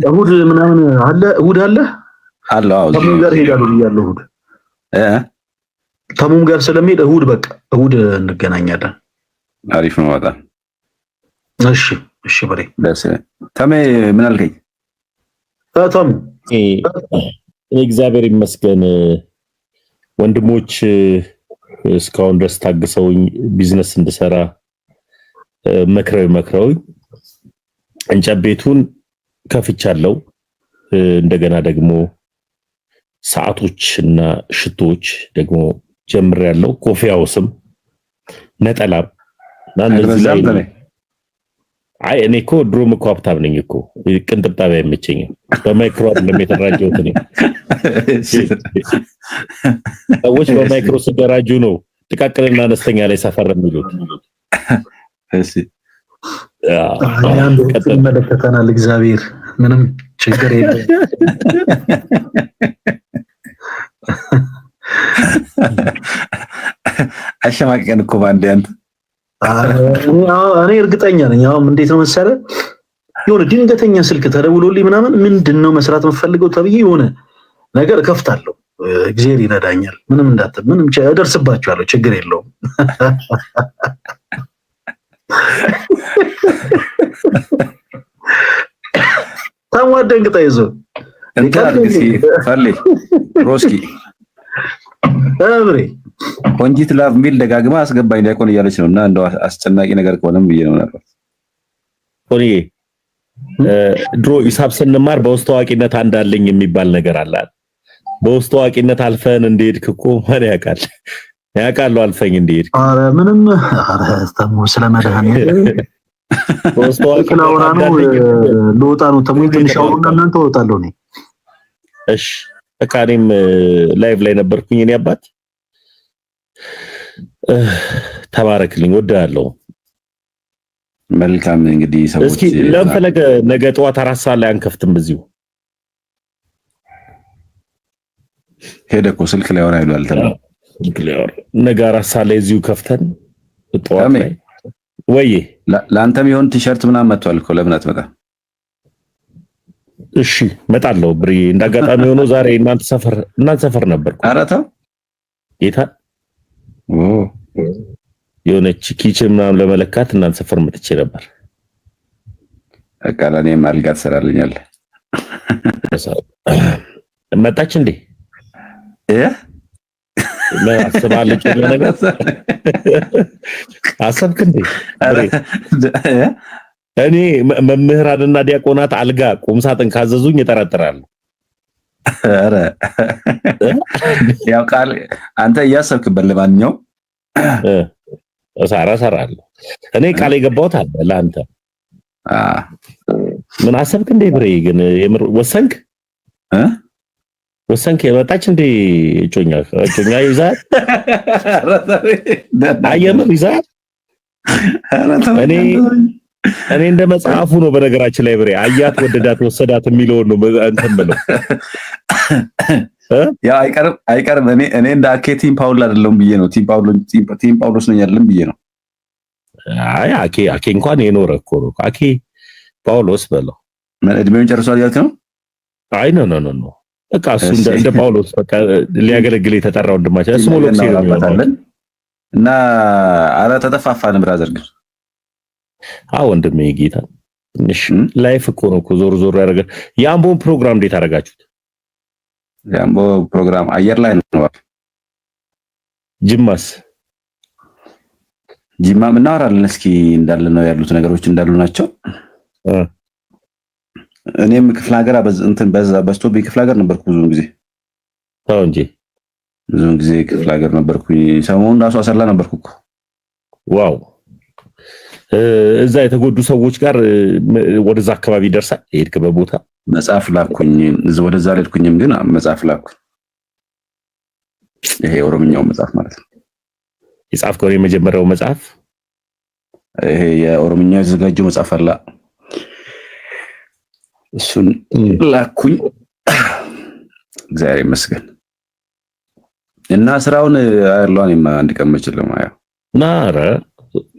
እሑድ ምናምን አለ። እሑድ አለ አዎ ተሙም ጋር ሄዳለሁ ብያለሁ። እሑድ ተሙም ጋር ስለሚሄድ እሑድ በቃ እሑድ እንገናኛለን። አሪፍ ነው በጣም እሺ ብሬ ደስ ተሜ ምን አልከኝ? ተሙ እግዚአብሔር ይመስገን ወንድሞች እስካሁን ድረስ ታግሰውኝ ቢዝነስ እንድሰራ መክረውኝ እንጨት ቤቱን ከፍቻለሁ። እንደገና ደግሞ ሰዓቶችና ሽቶች ደግሞ ጀምሬያለሁ። ኮፊ ሃውስም ነጠላም አይ እኔ እኮ ድሮም እኮ ሀብታም ነኝ እኮ ቅንጥብጣቢ አይመቸኝም። በማይክሮ አይደለም የተደራጀሁት እኔ። ሰዎች በማይክሮ ሲደራጁ ነው ጥቃቅንና አነስተኛ ላይ ሰፈር የሚሉት። እሺ አንድ ይመለከተናል። እግዚአብሔር ምንም ችግር የለም። አሸማቀቀን እኮ ባንዴ አንተ። እኔ እርግጠኛ ነኝ። አሁን እንዴት ነው መሰለህ የሆነ ድንገተኛ ስልክ ተደውሎልኝ ምናምን ምንድነው መስራት የምፈልገው ተብዬ የሆነ ነገር እከፍታለሁ። እግዚአብሔር ይረዳኛል። ምንም ምንም እደርስባችኋለሁ። ችግር የለውም። ታሟደንግጣ ይዞ ፈርሌ ሮስኪ አብሬ ቆንጂት ላቭ ሚል ደጋግማ አስገባኝ ዲያቆን እያለች ነውና እንደው አስጨናቂ ነገር ከሆነም ብዬ ነው ነበር። ኦኔ ድሮ ሂሳብ ስንማር በውስጥ ታዋቂነት አንዳለኝ የሚባል ነገር አለ። በውስጥ ታዋቂነት አልፈን እንደሄድክ እኮ ማን ያውቃል አልፈኝ እንደሄድክ። ኧረ ምንም ኧረ ተሙ ስለመድሃን በውስጥ ታዋቂነት ነው ልወጣ ነው። ተሙ ትንሽ አውሩና እናንተ ወጣለሁ ነኝ። እሺ በቃ እኔም ላይቭ ላይ ነበርኩኝ። እኔ አባት ተባረክልኝ፣ ወዳለሁ። መልካም እንግዲህ ሰዎች እስኪ ለምፈለገ ነገ ጠዋት 4 ሰዓት ላይ አንከፍትም። በዚሁ ሄደኮ ስልክ ላይ ወራ ይሏል ተባለ። ስልክ ላይ ወራ ነገ 4 ሰዓት ላይ እዚሁ ከፍተን ጠዋት ላይ ወይ ለአንተም ይሁን ቲሸርት ምናምን መጥቷል እኮ ለምን አትመጣም? እሺ መጣለሁ። ብሪ እንዳጋጣሚ ሆኖ ዛሬ እናንተ ሰፈር ነበርኩ። ኧረ ተው ጌታ የሆነች ኪችን ምናምን ለመለካት እናንተ ሰፈር መጥቼ ነበር። በቃ ለኔም አልጋ ትሰራልኛል። መጣች እንዴ? አስባለች ነገር አሰብክ እንዴ? እኔ መምህራንና ዲያቆናት አልጋ ቁምሳጥን ካዘዙኝ ይጠራጠራሉ። አረ ያው ቃል አንተ እያሰብክበት ለማንኛውም እሰራለሁ። እኔ ቃል የገባሁት አለ ለአንተ። ምን አሰብክ እንዴ ብሬ? ግን የምር ወሰንክ የመጣች እንዴ? እጮኛ ይዛል አየምር ይዛል። እኔ እንደ መጽሐፉ ነው በነገራችን ላይ ብሬ አያት ወደዳት ወሰዳት የሚለው ነው እንትን ብለው ያው አይቀርም። እኔ እንደ ቲም ፓውል አይደለም ብዬ ነው ቲም ፓውሎስ ነኝ አይደለም ብዬ ነው። አይ አኬ እንኳን የኖረ እኮ ነው። አኬ ጳውሎስ በለው ምን እድሜውን ጨርሷል ያልክ ነው? አይ ኖ በቃ እሱ እንደ ጳውሎስ በቃ ሊያገለግል የተጠራ ወንድማችን እሱ ሞሎክስ ይላል እና አረ ተጠፋፋን ብራዘር ግን ወንድሜ ጌታ ትንሽ ላይፍ እኮ ነው ዞር ያደረገ። የአምቦን ፕሮግራም እንዴት አደረጋችሁት? የአምቦ ፕሮግራም አየር ላይ ነው። ጅማም እናወራለን እስኪ እንዳለ ነው ያሉት ነገሮች እንዳሉ ናቸው። እኔም ክፍለ ሀገር በስቶቢ ክፍለ ሀገር ነበርኩ ብዙውን ጊዜ። እንጂ ብዙውን ጊዜ ክፍለ ሀገር ነበርኩ። ሰሞኑን ራሱ አሰላ ነበርኩ እኮ። ዋው እዛ የተጎዱ ሰዎች ጋር ወደዛ አካባቢ ደርሳል ሄድክበት ቦታ? መጽሐፍ ላኩኝ። ወደዛ አልሄድኩኝም ግን መጽሐፍ ላኩኝ። ይሄ ኦሮምኛው መጽሐፍ ማለት ነው። የጻፍከው የመጀመሪያው መጽሐፍ? ይሄ የኦሮምኛው የተዘጋጀው መጽሐፍ አለ። እሱን ላኩኝ። እግዚአብሔር ይመስገን። እና ስራውን አያለውን አንድ ቀን መችልም አያው ናረ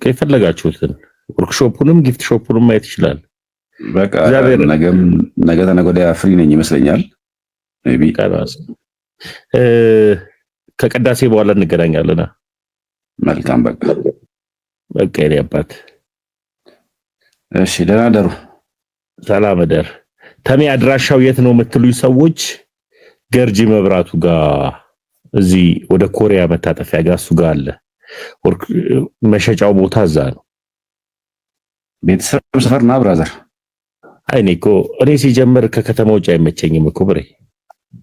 ከፈለጋችሁትን ወርክሾፑንም ጊፍት ሾፑንም ማየት ይችላል። በቃ ነገ ተነገ ወዲያ ፍሪ ነኝ ይመስለኛል። ሜቢ ከቅዳሴ በኋላ እንገናኛለን። መልካም በቃ የኔ አባት። እሺ ደህና ደሩ። ሰላም ደር። ተሜ አድራሻው የት ነው የምትሉኝ ሰዎች ገርጂ መብራቱ ጋር እዚህ ወደ ኮሪያ መታጠፊያ ጋር እሱ ጋር አለ። መሸጫው ቦታ እዛ ነው። ቤተሰብ ሰፈር ና ብራዘር። እኔ ሲጀምር ከከተማ ውጭ አይመቸኝም እኮ ብሬ።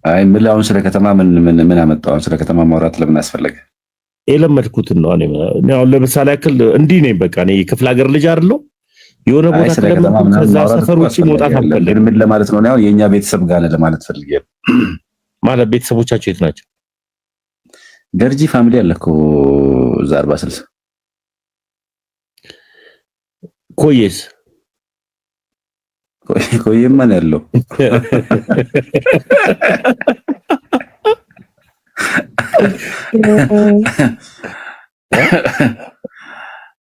አይ ምን አሁን ስለ ከተማ ምን አመጣው? ስለ ከተማ ማውራት ለምን አስፈለገ? የለመድኩትን ነው። እኔ አሁን ለምሳሌ ያክል እንዲህ ነኝ። በቃ እኔ የክፍለ ሀገር ልጅ አይደለሁ። የሆነ ቦታ ከተማ ከዛ ሰፈር ውጭ መውጣት አልፈልግም። ምን ለማለት ነው? አሁን የኛ ቤተሰብ ጋር ለማለት ፈልጌ ማለት ቤተሰቦቻቸው የት ናቸው? ገርጂ ፋሚሊ አለኮ እዛ 40 60 ኮየስ ኮየማ ነው ያለው።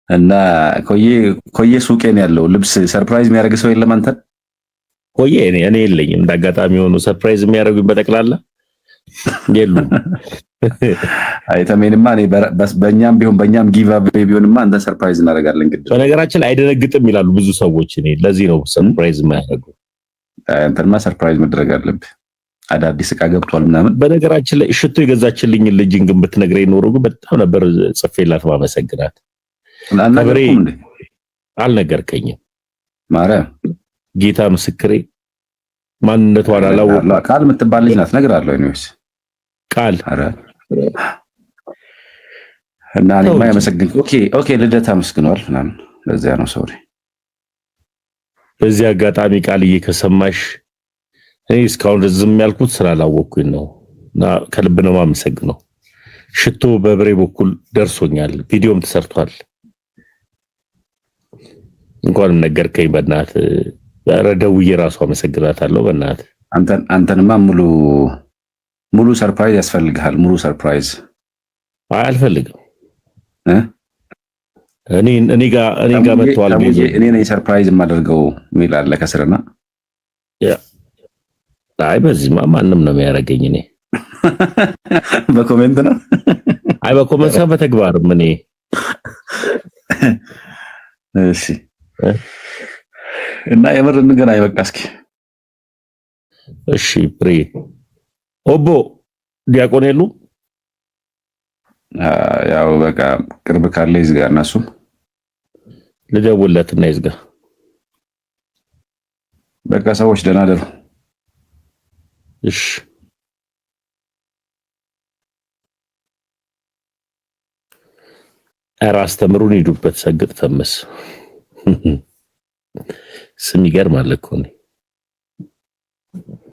እና ኮየ ሱቄ ነው ያለው። ልብስ ሰርፕራይዝ የሚያደርግ ሰው የለም አንተ? ኮየ እኔ የለኝም። እንዳጋጣሚ ሆኖ ሰርፕራይዝ የሚያደርጉኝ በጠቅላላ የሉም። አይተሜንማ እኔ በእኛም ጊቭ አዌይ ቢሆንማ አንተ ሰርፕራይዝ እናደርጋለን ግድ። በነገራችን ላይ አይደነግጥም ይላሉ ብዙ ሰዎች። እኔ ለዚህ ነው ሰርፕራይዝ የማያደርጉ። አንተማ ሰርፕራይዝ መደረግ አለብህ። አዳዲስ ዕቃ ገብቷል ምናምን። በነገራችን ላይ ሽቶ የገዛችልኝ ልጅን ግን ብትነግረኝ ኖሮ ግን በጣም ነበር ጽፌላት ማመሰግናት። አልነገርከኝም። ማርያም ጌታ ምስክሬ ማንነቷን አላወቅኩም። ቃል የምትባል ልጅ ናት እነግርሃለሁ። እኔስ ቃል እና እኔማ ያመሰግን። ኦኬ ልደታ አመስግኗል ምናምን ለዚያ ነው ሶሪ። በዚህ አጋጣሚ ቃልዬ ከሰማሽ እኔ እስካሁን ዝም ያልኩት ስላላወቅኩኝ ነው እና ከልብ ነው የማመሰግነው። ሽቶ በብሬ በኩል ደርሶኛል፣ ቪዲዮም ተሰርቷል። እንኳን ነገርከኝ በእናትህ። ኧረ ደውዬ ራሱ አመሰግናታለሁ በእናትህ። አንተንማ ሙሉ ሰርፕራይዝ ያስፈልግሃል። ሙሉ ሰርፕራይዝ አልፈልግም። እኔ ጋር መጥቷል። እኔ ነኝ ሰርፕራይዝ የማደርገው የሚል አለ ከስርና አይ በዚህማ ማንም ነው የሚያደርገኝ። እኔ በኮሜንት ነው። አይ በኮሜንት ሳይሆን በተግባርም እኔ እሺ። እና የምር እንገናኝ በቃ እስኪ። እሺ ፕሪ ኦቦ ዲያቆን የሉ ያው በቃ ቅርብ ካለ ይዝጋ። እነሱ ልደውልለትና ይዝጋ። በቃ ሰዎች ደህና ደሩ። እሺ ኧረ አስተምሩን ሂዱበት። ሰግጥ ፈመስ ስም ይገርማል እኮ ነው።